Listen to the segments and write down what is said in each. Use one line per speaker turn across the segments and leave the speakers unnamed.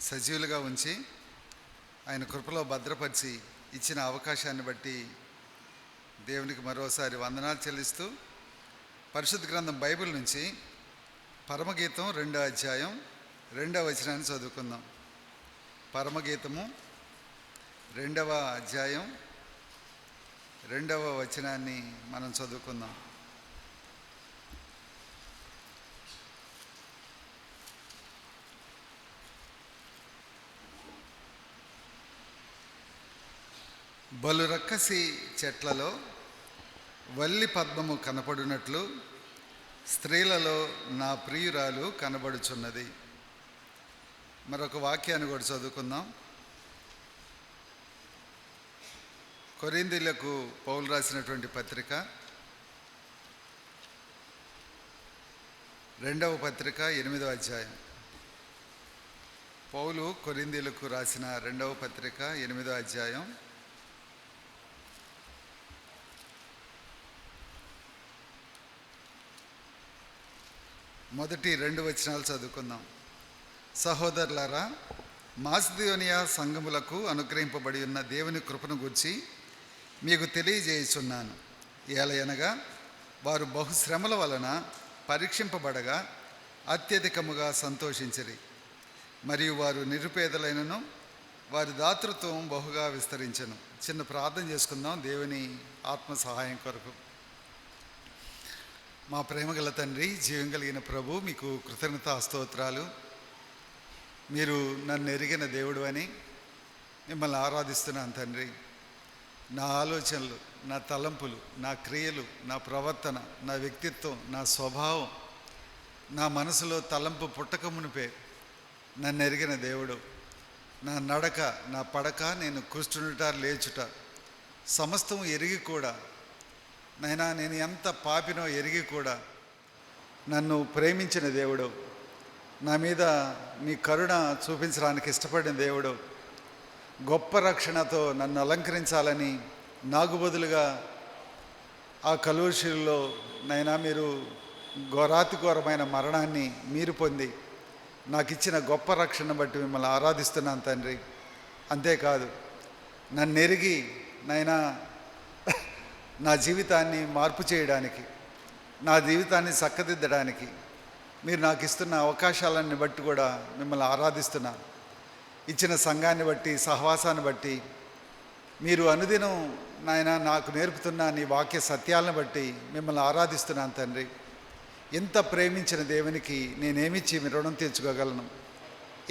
సజీవులుగా ఉంచి ఆయన కృపలో భద్రపరిచి ఇచ్చిన అవకాశాన్ని బట్టి దేవునికి మరోసారి వందనాలు చెల్లిస్తూ పరిశుద్ధ గ్రంథం బైబిల్ నుంచి పరమగీతం 2వ అధ్యాయం 2వ వచనాన్ని చదువుకుందాం. పరమగీతము 2వ అధ్యాయం 2వ వచనాన్ని మనం చదువుకుందాం. బలు రక్కసి చెట్లలో వల్లి పద్మము కనపడునట్లు స్త్రీలలో నా ప్రియురాలు కనబడుచున్నది. మరొక వాక్యాన్ని కూడా చదువుకుందాం. కొరింథీయులకు పౌలు రాసినటువంటి పత్రిక 2వ పత్రిక 8వ అధ్యాయం. పౌలు కొరింథీయులకు రాసిన 2వ పత్రిక 8వ అధ్యాయం మొదటి 2 వచనాలు చదువుకుందాం. సహోదరులారా, మాసిదోనియా సంఘములకు అనుగ్రహింపబడి ఉన్న దేవుని కృపను గూర్చి మీకు తెలియజేయుచున్నాను. ఏలయనగా వారు బహుశ్రమల వలన పరీక్షింపబడగా అత్యధికముగా సంతోషించిరి. మరియు వారు నిరుపేదలైనను వారి దాతృత్వం బహుగా విస్తరించెను. చిన్న ప్రార్థన చేసుకుందాం దేవుని ఆత్మ సహాయం కొరకు. మా ప్రేమగల తండ్రి, జీవం కలిగిన ప్రభు, మీకు కృతజ్ఞతా స్తోత్రాలు. మీరు నన్ను ఎరిగిన దేవుడు అని మిమ్మల్ని ఆరాధిస్తున్నాను తండ్రి. నా ఆలోచనలు, నా తలంపులు, నా క్రియలు, నా ప్రవర్తన, నా వ్యక్తిత్వం, నా స్వభావం, నా మనసులో తలంపు పుట్టక మునిపే నన్ను ఎరిగిన దేవుడు. నా నడక, నా పడక, నేను కూర్చుండుట లేచుట సమస్తం ఎరిగి కూడా నైనా నేను ఎంత పాపినో ఎరిగి కూడా నన్ను ప్రేమించిన దేవుడు, నా మీద నీ కరుణ చూపించడానికి ఇష్టపడిన దేవుడు, గొప్ప రక్షణతో నన్ను అలంకరించాలని నాకు బదులుగా ఆ కలువరిశిలలో నైనా మీరు ఘోరాతి ఘోరమైన మరణాన్ని మీరు పొంది నాకు ఇచ్చిన గొప్ప రక్షణ బట్టి మిమ్మల్ని ఆరాధిస్తున్నాను తండ్రి. అంతేకాదు, నన్ను ఎరిగి నైనా నా జీవితాన్ని మార్పు చేయడానికి, నా జీవితాన్ని చక్కదిద్దడానికి మీరు నాకు ఇస్తున్న అవకాశాలన్నీ బట్టి కూడా మిమ్మల్ని ఆరాధిస్తున్నాను. ఇచ్చిన సంఘాన్ని బట్టి, సహవాసాన్ని బట్టి, మీరు అనుదినం నాయన నాకు నేర్పుతున్న నీ వాక్య సత్యాలను బట్టి మిమ్మల్ని ఆరాధిస్తున్నాను తండ్రి. ఇంత ప్రేమించిన దేవునికి నేనేమిచ్చి మీ రుణం తీర్చుకోగలను?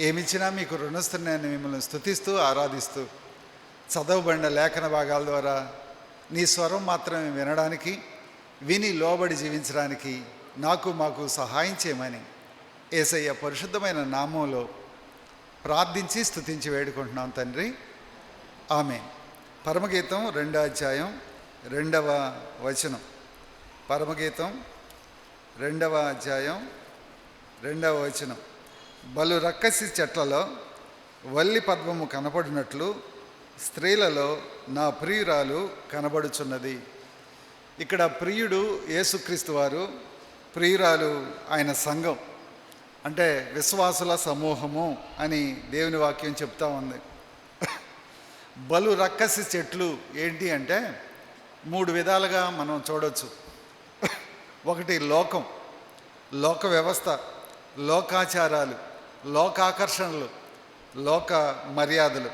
ఏమిచ్చినా మీకు రుణస్తున్నా మిమ్మల్ని స్తుతిస్తూ ఆరాధిస్తూ చదవబడిన లేఖన భాగాల ద్వారా నీ స్వరం మాత్రమే వినడానికి, విని లోబడి జీవించడానికి మాకు సహాయం చేయమని యేసయ్య పరిశుద్ధమైన నామంలో ప్రార్థించి స్తుతించి వేడుకుంటున్నాం తండ్రి. ఆమేన్. పరమగీతం 2వ అధ్యాయం 2వ వచనం. పరమగీతం 2వ అధ్యాయం 2వ వచనం. బలు రక్కసి చెట్లలో వల్లి పద్మము కనపడినట్లు స్త్రీలలో నా ప్రియురాలు కనబడుచున్నది. ఇక్కడ ప్రియుడు యేసుక్రీస్తు వారు, ప్రియురాలు ఆయన సంఘం, అంటే విశ్వాసుల సమూహము అని దేవుని వాక్యం చెప్తా ఉంది. బలు రక్కసి చెట్లు ఏంటి అంటే 3 విధాలుగా మనం చూడవచ్చు. ఒకటి లోకం, లోక వ్యవస్థ, లోకాచారాలు, లోకాకర్షణలు, లోక మర్యాదలు,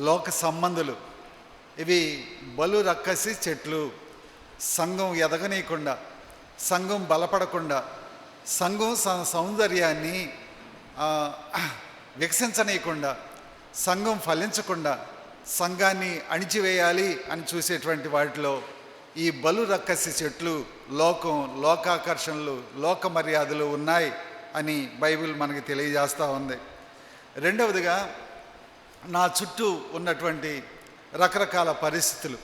లోక సంబంధులు. ఇవి బలు రక్కసి చెట్లు. సంఘం ఎదగనీయకుండా, సంఘం బలపడకుండా, సంఘం సౌందర్యాన్ని వికసించనీయకుండా, సంఘం ఫలించకుండా, సంఘాన్ని అణిచివేయాలి అని చూసేటువంటి వాటిలో ఈ బలు రక్కసి చెట్లు, లోకం, లోకాకర్షణలు, లోక మర్యాదలు ఉన్నాయి అని బైబిల్ మనకి తెలియజేస్తూ ఉంది. రెండవదిగా, నా చుట్టూ ఉన్నటువంటి రకరకాల పరిస్థితులు,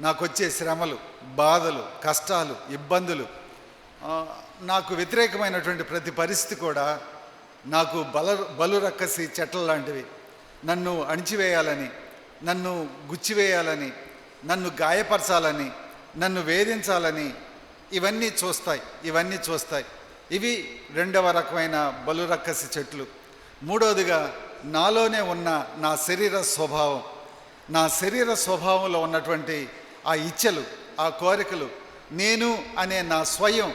నాకు వచ్చే శ్రమలు, బాధలు, కష్టాలు, ఇబ్బందులు, నాకు వ్యతిరేకమైనటువంటి ప్రతి పరిస్థితి కూడా నాకు బలు రక్కసి చెట్ల లాంటివి. నన్ను అణిచివేయాలని, నన్ను గుచ్చివేయాలని, నన్ను గాయపరచాలని, నన్ను వేధించాలని ఇవన్నీ చూస్తాయి. ఇవి 2వ రకమైన బలు రక్కసి చెట్లు. మూడవదిగా నాలోనే ఉన్న నా శరీర స్వభావం, నా శరీర స్వభావంలో ఉన్నటువంటి ఆ ఇచ్చలు, ఆ కోరికలు, నేను అనే నా స్వయం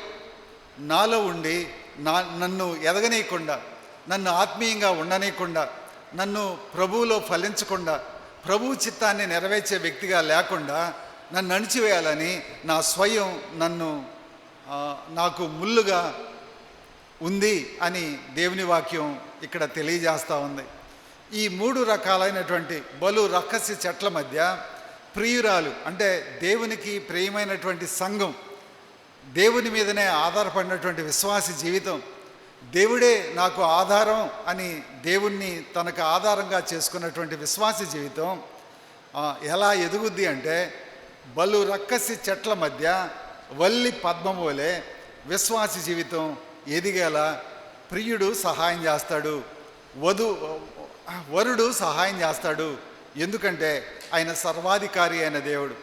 నాలో ఉండి నన్ను ఎదగనీయకుండా, నన్ను ఆత్మీయంగా ఉండనీయకుండా, నన్ను ప్రభువులో ఫలించకుండా, ప్రభువు చిత్తాన్ని నెరవేర్చే వ్యక్తిగా లేకుండా నన్ను అణిచివేయాలని నా స్వయం నాకు ముళ్ళుగా ఉంది అని దేవుని వాక్యం ఇక్కడ తెలియజేస్తూ ఉంది. ఈ 3 రకాలైనటువంటి బలు రక్కసి చెట్ల మధ్య ప్రియురాలు అంటే దేవునికి ప్రియమైనటువంటి సంఘం, దేవుని మీదనే ఆధారపడినటువంటి విశ్వాసి జీవితం, దేవుడే నాకు ఆధారం అని దేవుణ్ణి తనకు ఆధారంగా చేసుకున్నటువంటి విశ్వాసి జీవితం ఎలా ఎదుగుద్ది అంటే, బలు రక్కసి చెట్ల మధ్య వల్లి పద్మం వలె విశ్వాసి జీవితం ఎదిగేలా ప్రియుడు సహాయం చేస్తాడు, వరుడు సహాయం చేస్తాడు. ఎందుకంటే ఆయన సర్వాధికారి అయిన దేవుడు,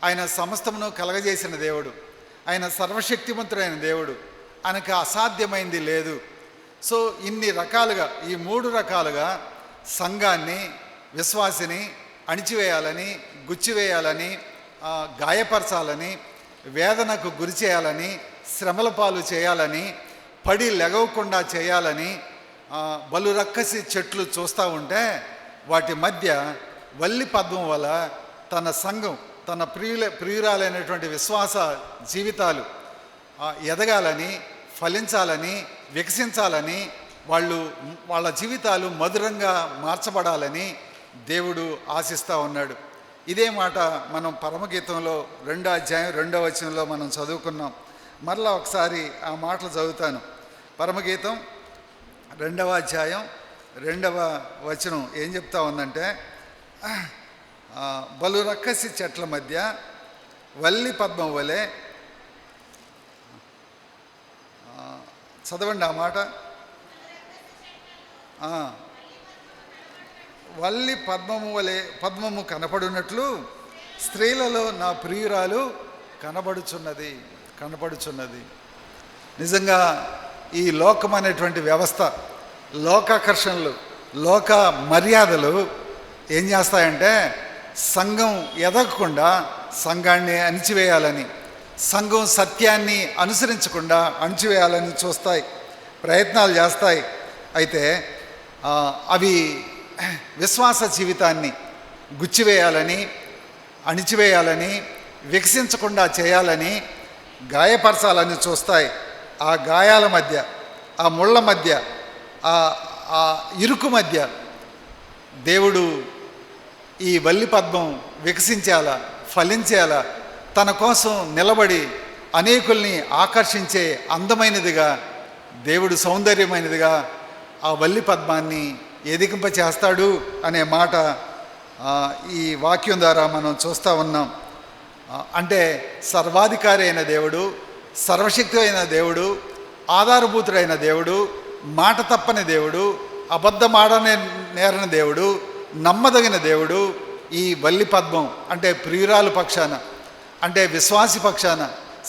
ఆయన సమస్తమును కలగజేసిన దేవుడు, ఆయన సర్వశక్తిమంతుడైన దేవుడు, ఆయనకు అసాధ్యమైంది లేదు. సో ఇన్ని రకాలుగా, ఈ 3 రకాలుగా సంఘాన్ని, విశ్వాసిని అణిచివేయాలని, గుచ్చివేయాలని, గాయపరచాలని, వేదనకు గురి చేయాలని, శ్రమల పాలు చేయాలని, పడి లెగవకుండా చేయాలని బలు రక్కసి చెట్లు చూస్తూ ఉంటే వాటి మధ్య వల్లి పద్మం వల్ల తన సంఘం, తన ప్రియురాలైనటువంటి విశ్వాస జీవితాలు ఎదగాలని, ఫలించాలని, వికసించాలని, వాళ్ళ జీవితాలు మధురంగా మార్చబడాలని దేవుడు ఆశిస్తూ ఉన్నాడు. ఇదే మాట మనం పరమగీతంలో 2వ అధ్యాయం 2వ వచనంలో మనం చదువుకున్నాం. మరలా ఒకసారి ఆ మాటలు చదువుతాను. పరమగీతం 2వ అధ్యాయం 2వ వచనం ఏం చెప్తా ఉందంటే, బలు రక్కసి చెట్ల మధ్య వల్లి పద్మం వలె, చదవండి ఆ మాట. వల్లి పద్మము కనపడునట్లు స్త్రీలలో నా ప్రియురాలు కనబడుచున్నది. నిజంగా ఈ లోకం అనేటువంటి వ్యవస్థ, లోకాకర్షణలు, లోక మర్యాదలు ఏం చేస్తాయంటే సంఘం ఎదగకుండా సంఘాన్ని అణిచివేయాలని, సంఘం సత్యాన్ని అనుసరించకుండా అణిచివేయాలని చూస్తాయి, ప్రయత్నాలు చేస్తాయి. అయితే అవి విశ్వాస జీవితాన్ని గుచ్చివేయాలని, అణిచివేయాలని, వికసించకుండా చేయాలని, గాయపరచాలని చూస్తాయి. ఆ గాయాల మధ్య, ఆ ముళ్ళ మధ్య, ఆ ఇరుకు మధ్య దేవుడు ఈ వల్లి పద్మం వికసించేలా, ఫలించేలా, తన కోసం నిలబడి అనేకుల్ని ఆకర్షించే అందమైనదిగా, దేవుడు సౌందర్యమైనదిగా ఆ వల్లి పద్మాన్ని ఎదిగింపచేస్తాడు అనే మాట ఈ వాక్యం ద్వారా మనం చూస్తూ ఉన్నాం. అంటే సర్వాధికారి అయిన దేవుడు, సర్వశక్తి అయిన దేవుడు, ఆధారభూతుడైన దేవుడు, మాట తప్పని దేవుడు, అబద్ధమాడనే నేరని దేవుడు, నమ్మదగిన దేవుడు ఈ వల్లి పద్మం అంటే ప్రియురాలు పక్షాన, అంటే విశ్వాసి పక్షాన,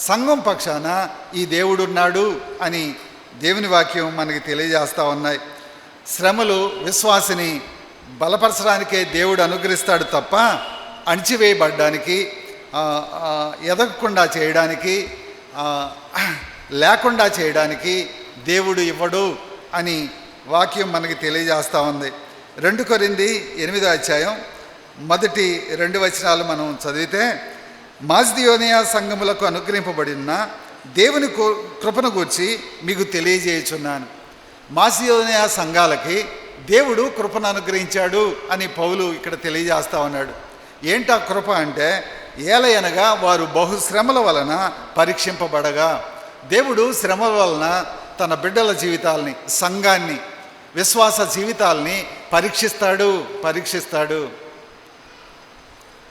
సంఘం పక్షాన ఈ దేవుడున్నాడు అని దేవుని వాక్యం మనకి తెలియజేస్తూ ఉన్నాయి. శ్రమలు విశ్వాసిని బలపరచడానికే దేవుడు అనుగ్రహిస్తాడు తప్ప అణిచివేయబడ్డానికి, ఎదగకుండా చేయడానికి, లేకుండా చేయడానికి దేవుడు ఇవ్వడు అని వాక్యం మనకి తెలియజేస్తూ ఉంది. 2 కొరింథీ 8వ అధ్యాయం 1-2 వచనాలు మనం చదివితే, మాసిదోనియా సంఘములకు అనుగ్రహింపబడిన దేవుని కృపను గూర్చి మీకు తెలియజేయుచున్నాను. మాసిదోనియా సంఘాలకి దేవుడు కృపను అనుగ్రహించాడు అని పౌలు ఇక్కడ తెలియజేస్తా ఉన్నాడు. ఏంటా కృప అంటే, ఏలయనగా వారు బహుశ్రమల వలన పరీక్షింపబడగా, దేవుడు శ్రమల వలన తన బిడ్డల జీవితాల్ని, సంఘాన్ని, విశ్వాస జీవితాల్ని పరీక్షిస్తాడు.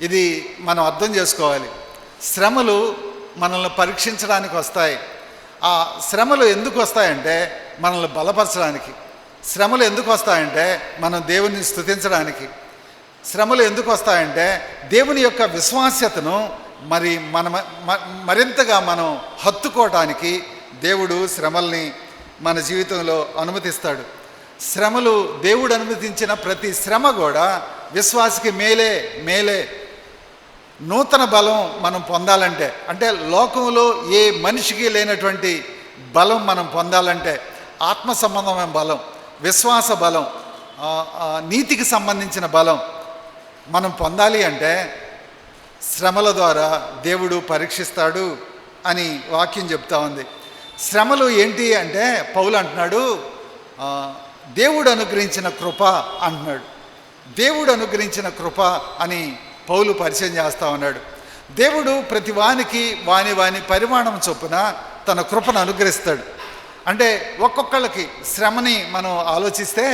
ఇది మనం అర్థం చేసుకోవాలి. శ్రమలు మనల్ని పరీక్షించడానికి వస్తాయి. ఆ శ్రమలు ఎందుకు వస్తాయంటే మనల్ని బలపరచడానికి. శ్రమలు ఎందుకు వస్తాయంటే మనం దేవుని స్తుతించడానికి. శ్రమలు ఎందుకు వస్తాయంటే దేవుని యొక్క విశ్వాస్యతను మరింతగా మనం హత్తుకోవటానికి దేవుడు శ్రమల్ని మన జీవితంలో అనుమతిస్తాడు. శ్రమలు, దేవుడు అనుమతించిన ప్రతి శ్రమ కూడా విశ్వాసికి మేలే మేలే. నూతన బలం మనం పొందాలంటే, అంటే లోకంలో ఏ మనిషికి లేనటువంటి బలం మనం పొందాలంటే, ఆత్మ సంబంధమైన బలం, విశ్వాస బలం, నీతికి సంబంధించిన బలం మనం పొందాలి అంటే శ్రమల ద్వారా దేవుడు పరీక్షిస్తాడు అని వాక్యం చెప్తా ఉంది. శ్రమలు ఏంటి అంటే పౌలు అంటున్నాడు, దేవుడు అనుగ్రహించిన కృప అంటున్నాడు. దేవుడు అనుగ్రహించిన కృప అని పౌలు పరిచయం చేస్తా ఉన్నాడు. దేవుడు ప్రతి వానికి వాని పరిమాణం చొప్పున తన కృపను అనుగ్రహిస్తాడు. అంటే ఒక్కొక్కళ్ళకి శ్రమని మనం ఆలోచిస్తే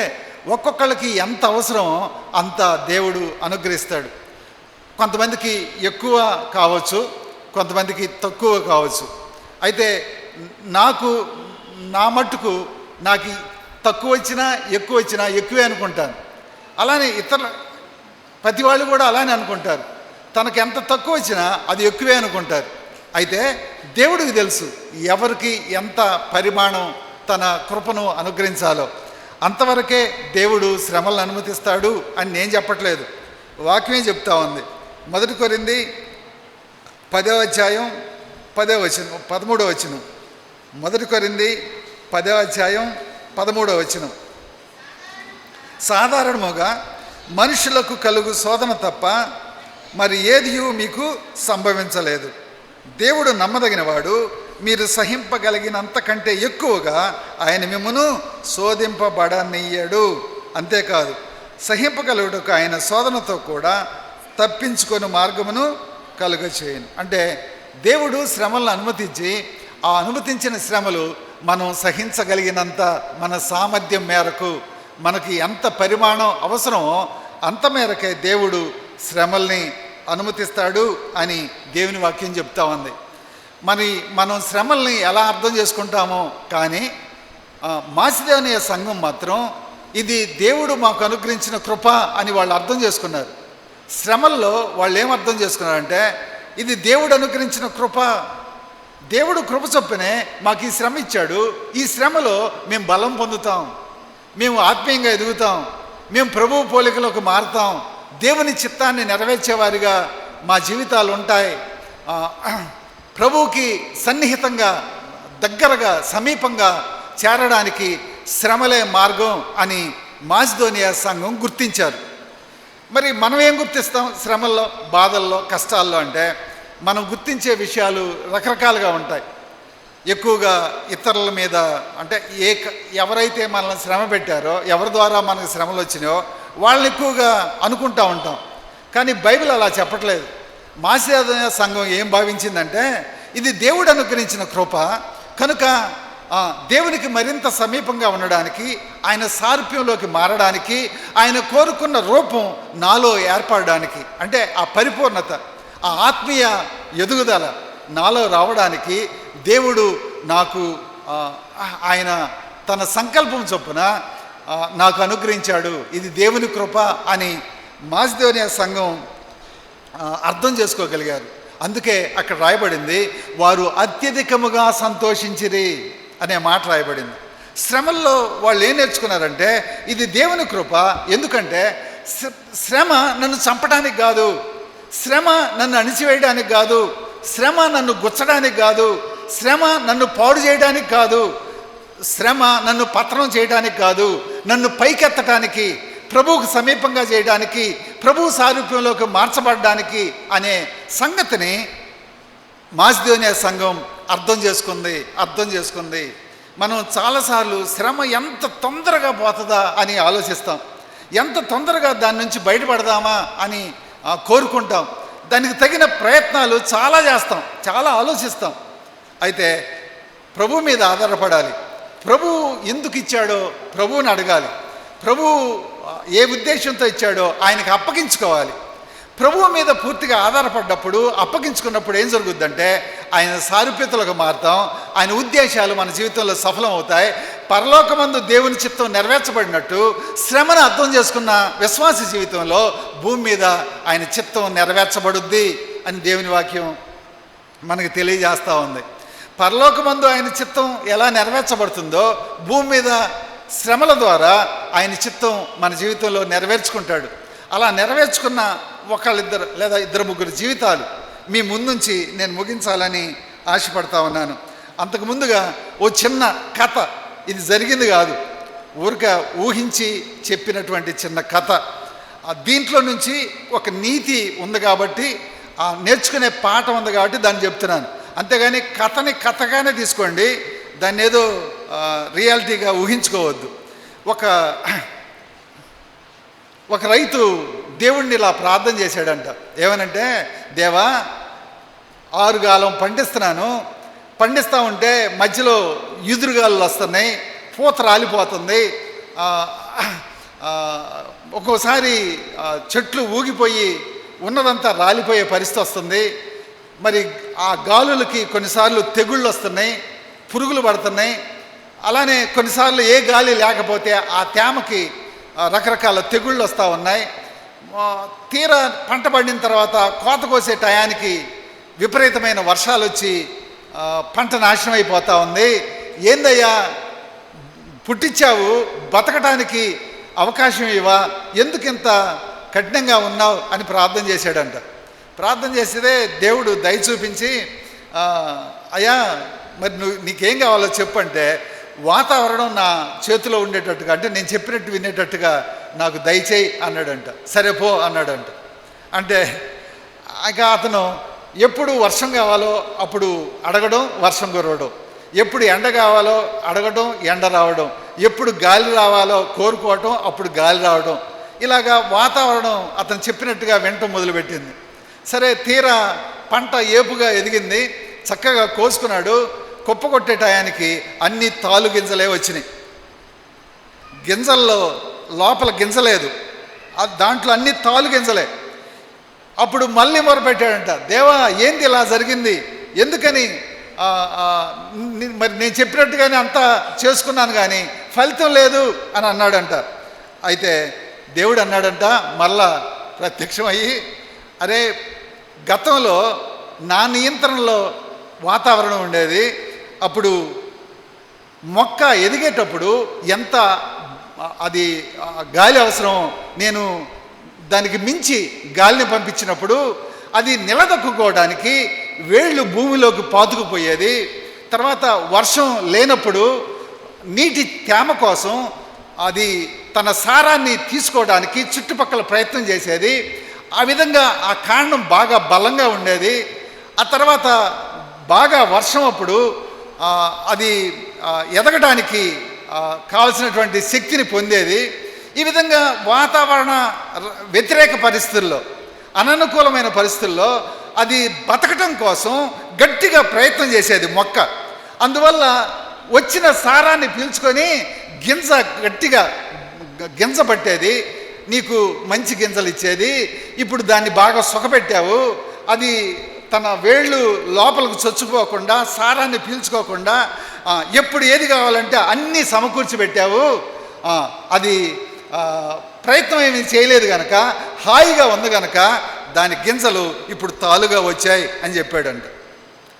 ఒక్కొక్కళ్ళకి ఎంత అవసరమో అంత దేవుడు అనుగ్రహిస్తాడు. కొంతమందికి ఎక్కువ కావచ్చు, కొంతమందికి తక్కువ కావచ్చు. అయితే నా మట్టుకు నాకు తక్కువ వచ్చినా ఎక్కువ వచ్చినా ఎక్కువే అనుకుంటాను. అలానే ప్రతి వాళ్ళు కూడా అలానే అనుకుంటారు. తనకు ఎంత తక్కువ వచ్చినా అది ఎక్కువే అనుకుంటారు. అయితే దేవుడికి తెలుసు ఎవరికి ఎంత పరిమాణం తన కృపను అనుగ్రహించాలో. అంతవరకే దేవుడు శ్రమలను అనుమతిస్తాడు అని నేను చెప్పట్లేదు, వాక్యమే చెప్తా ఉంది. 1 కొరింథీ 10వ అధ్యాయం 10వ వచనం 13వ వచనం 1 కొరింథీ 10వ అధ్యాయం 13వ వచనం. సాధారణముగా మనుషులకు కలుగు శోధన తప్ప మరి ఏదియూ మీకు సంభవించలేదు. దేవుడు నమ్మదగినవాడు, మీరు సహింపగలిగినంత కంటే ఎక్కువగా ఆయన మిమ్మును శోధింపబడనీయడు. అంతేకాదు, సహింపగలుగుటకు ఆయన శోధనతో కూడా తప్పించుకొని మార్గమును కలుగచేయను. అంటే దేవుడు శ్రమలను అనుమతించి ఆ అనుమతించిన శ్రమలు మనం సహించగలిగినంత, మన సామర్థ్యం మేరకు, మనకి ఎంత పరిమాణం అవసరమో అంత మేరకే దేవుడు శ్రమల్ని అనుమతిస్తాడు అని దేవుని వాక్యం చెప్తా ఉంది. మనం శ్రమల్ని ఎలా అర్థం చేసుకుంటామో కానీ మాసిదోనియ సంఘం మాత్రం ఇది దేవుడు మాకు అనుగ్రహించిన కృప అని వాళ్ళు అర్థం చేసుకున్నారు. శ్రమల్లో వాళ్ళు ఏం అర్థం చేసుకున్నారంటే ఇది దేవుడు అనుగ్రహించిన కృప, దేవుడు కృప చొప్పునే మాకు ఈ శ్రమ ఇచ్చాడు, ఈ శ్రమలో మేము బలం పొందుతాం, మేము ఆత్మీయంగా ఎదుగుతాం, మేము ప్రభువు పోలికలోకి మారుతాం, దేవుని చిత్తాన్ని నెరవేర్చేవారిగా మా జీవితాలు ఉంటాయి, ప్రభువుకి సన్నిహితంగా దగ్గరగా సమీపంగా చేరడానికి శ్రమలే మార్గం అని మాసిదోనియా సంఘం గుర్తించారు. మరి మనం ఏం గుర్తిస్తాం శ్రమల్లో, బాధల్లో, కష్టాల్లో అంటే మనం గుర్తించే విషయాలు రకరకాలుగా ఉంటాయి. ఎక్కువగా ఇతరుల మీద, అంటే ఎవరైతే మనల్ని శ్రమ పెట్టారో, ఎవరి ద్వారా మనకు శ్రమలు వచ్చినాయో వాళ్ళని ఎక్కువగా అనుకుంటూ ఉంటాం. కానీ బైబిల్ అలా చెప్పట్లేదు. మాసిదోనియా సంఘం ఏం భావించిందంటే ఇది దేవుడు అనుగ్రహించిన కృప కనుక దేవునికి మరింత సమీపంగా ఉండడానికి, ఆయన సారూప్యంలోకి మారడానికి, ఆయన కోరుకున్న రూపం నాలో ఏర్పడడానికి, అంటే ఆ పరిపూర్ణత, ఆ ఆత్మీయ ఎదుగుదల నాలో రావడానికి దేవుడు నాకు ఆయన తన సంకల్పం చొప్పున నాకు అనుగ్రహించాడు, ఇది దేవుని కృప అని మాసిదోనియా సంఘం అర్థం చేసుకోగలిగారు. అందుకే అక్కడ రాయబడింది, వారు అత్యధికముగా సంతోషించిరి అనే మాట రాయబడింది. శ్రమల్లో వాళ్ళు ఏం నేర్చుకున్నారంటే ఇది దేవుని కృప. ఎందుకంటే శ్రమ నన్ను చంపడానికి కాదు, శ్రమ నన్ను అణిచివేయడానికి కాదు, శ్రమ నన్ను గుచ్చడానికి కాదు, శ్రమ నన్ను పాడు చేయడానికి కాదు, శ్రమ నన్ను పతనం చేయడానికి కాదు, నన్ను పైకెత్తడానికి, ప్రభువుకు సమీపంగా చేయడానికి, ప్రభువు సారూప్యంలోకి మార్చబడడానికి అనే సంగతిని మాసిదోనియా సంఘం అర్థం చేసుకుంది. మనం చాలాసార్లు శ్రమ ఎంత తొందరగా పోతుందా అని ఆలోచిస్తాం, ఎంత తొందరగా దాని నుంచి బయటపడదామా అని కోరుకుంటాం, దానికి తగిన ప్రయత్నాలు చాలా చేస్తాం, చాలా ఆలోచిస్తాం. అయితే ప్రభు మీద ఆధారపడాలి. ప్రభువు ఎందుకు ఇచ్చాడో ప్రభువుని అడగాలి. ప్రభువు ఏ ఉద్దేశంతో ఇచ్చాడో ఆయనకు అప్పగించుకోవాలి. ప్రభువు మీద పూర్తిగా ఆధారపడ్డప్పుడు, అప్పగించుకున్నప్పుడు ఏం జరుగుద్దంటే ఆయన సారూప్యతలకు మారుతాం, ఆయన ఉద్దేశాలు మన జీవితంలో సఫలం అవుతాయి. పరలోకమందు దేవుని చిత్తం నెరవేర్చబడినట్టు శ్రమను అర్థం చేసుకున్న విశ్వాస జీవితంలో భూమి మీద ఆయన చిత్తం నెరవేర్చబడుద్ది అని దేవుని వాక్యం మనకు తెలియజేస్తూ ఉంది. పరలోకమందు ఆయన చిత్తం ఎలా నెరవేర్చబడుతుందో భూమి మీద శ్రమల ద్వారా ఆయన చిత్తం మన జీవితంలో నెరవేర్చుకుంటాడు. అలా నెరవేర్చుకున్న ఒకళ్ళిద్దరు లేదా ఇద్దరు ముగ్గురు జీవితాలు మీ ముందుంచి నేను ముగించాలని ఆశపడతా ఉన్నాను. అంతకు ముందుగా ఓ చిన్న కథ, ఇది జరిగింది కాదు, ఊరిక ఊహించి చెప్పినటువంటి చిన్న కథ. దీంట్లో నుంచి ఒక నీతి ఉంది కాబట్టి, నేర్చుకునే పాఠం ఉంది కాబట్టి దాన్ని చెప్తున్నాను. అంతేగాని కథని కథగానే తీసుకోండి, దాన్ని ఏదో రియాలిటీగా ఊహించుకోవద్దు. ఒక రైతు దేవుణ్ణి ఇలా ప్రార్థన చేశాడంట. ఏమనంటే, దేవా 6 గాలం పండిస్తూ ఉంటే మధ్యలో ఎదురుగాలు వస్తున్నాయి, పూత రాలిపోతుంది, ఒక్కోసారి చెట్లు ఊగిపోయి ఉన్నదంతా రాలిపోయే పరిస్థితి వస్తుంది. మరి ఆ గాలులకి కొన్నిసార్లు తెగుళ్ళు వస్తున్నాయి, పురుగులు పడుతున్నాయి. అలానే కొన్నిసార్లు ఏ గాలి లేకపోతే ఆ తేమకి రకరకాల తెగుళ్ళు వస్తూ ఉన్నాయి. తీరా పంట పండిన తర్వాత కోత కోసే టయానికి విపరీతమైన వర్షాలు వచ్చి పంట నాశనం అయిపోతూ ఉంది. ఏందయ్యా పుట్టించావు, బతకటానికి అవకాశం ఇవ్వా, ఎందుకింత కఠినంగా ఉన్నావు అని ప్రార్థన చేశాడంట. ప్రార్థన చేసేదే దేవుడు దయ చూపించి, అయ్యా మరి నీకేం కావాలో చెప్పంటే, వాతావరణం నా చేతిలో ఉండేటట్టుగా, అంటే నేను చెప్పినట్టు వినేటట్టుగా నాకు దయచేయి అన్నాడంట. సరే పో అన్నాడంట. అంటే ఇక అతను ఎప్పుడు వర్షం కావాలో అప్పుడు అడగడం, వర్షం కురవడం, ఎప్పుడు ఎండ కావాలో అడగడం, ఎండ రావడం, ఎప్పుడు గాలి రావాలో కోరుకోవటం, అప్పుడు గాలి రావడం, ఇలాగా వాతావరణం అతను చెప్పినట్టుగా వినటం మొదలుపెట్టింది. సరే తీరా పంట ఏపుగా ఎదిగింది, చక్కగా కోసుకున్నాడు. కుప్ప కొట్టే టయానికి అన్ని తాలు గింజలే వచ్చినాయి. గింజల్లో లోపల గింజలేదు, దాంట్లో అన్ని తాలు గింజలే. అప్పుడు మళ్ళీ మొరపెట్టాడంట, దేవా ఏంది ఇలా జరిగింది, ఎందుకని మరి నేను చెప్పినట్టుగానే అంతా చేసుకున్నాను కానీ ఫలితం లేదు అని అన్నాడంట. అయితే దేవుడు అన్నాడంట, మళ్ళా ప్రత్యక్షమయ్యి, అరే గతంలో నా నియంత్రణలో వాతావరణం ఉండేది, అప్పుడు మొక్క ఎదిగేటప్పుడు ఎంత అది గాలి అవసరం, నేను దానికి మించి గాలిని పంపించినప్పుడు అది నిలదొక్కుకోవడానికి వేళ్ళు భూమిలోకి పాతుకుపోయేది. తర్వాత వర్షం లేనప్పుడు నీటి తేమ కోసం అది తన సారాన్ని తీసుకోవడానికి చుట్టుపక్కల ప్రయత్నం చేసేది. ఆ విధంగా ఆ కాండం బాగా బలంగా ఉండేది. ఆ తర్వాత బాగా వర్షం అప్పుడు అది ఎదగడానికి కావలసినటువంటి శక్తిని పొందేది. ఈ విధంగా వాతావరణ వ్యతిరేక పరిస్థితుల్లో, అననుకూలమైన పరిస్థితుల్లో అది బతకటం కోసం గట్టిగా ప్రయత్నం చేసేది మొక్క. అందువల్ల వచ్చిన సారాన్ని పీల్చుకొని గింజ గట్టిగా గింజ పట్టేది, నీకు మంచి గింజలు ఇచ్చేది. ఇప్పుడు దాన్ని బాగా సుఖపెట్టావు, అది తన వేళ్ళు లోపలికి చొచ్చుకోకుండా సారాన్ని పీల్చుకోకుండా ఎప్పుడు ఏది కావాలంటే అన్నీ సమకూర్చి పెట్టావు, అది ప్రయత్నం ఏమీ చేయలేదు కనుక హాయిగా ఉంది కనుక దాని గింజలు ఇప్పుడు తాలుగా వచ్చాయి అని చెప్పాడంట.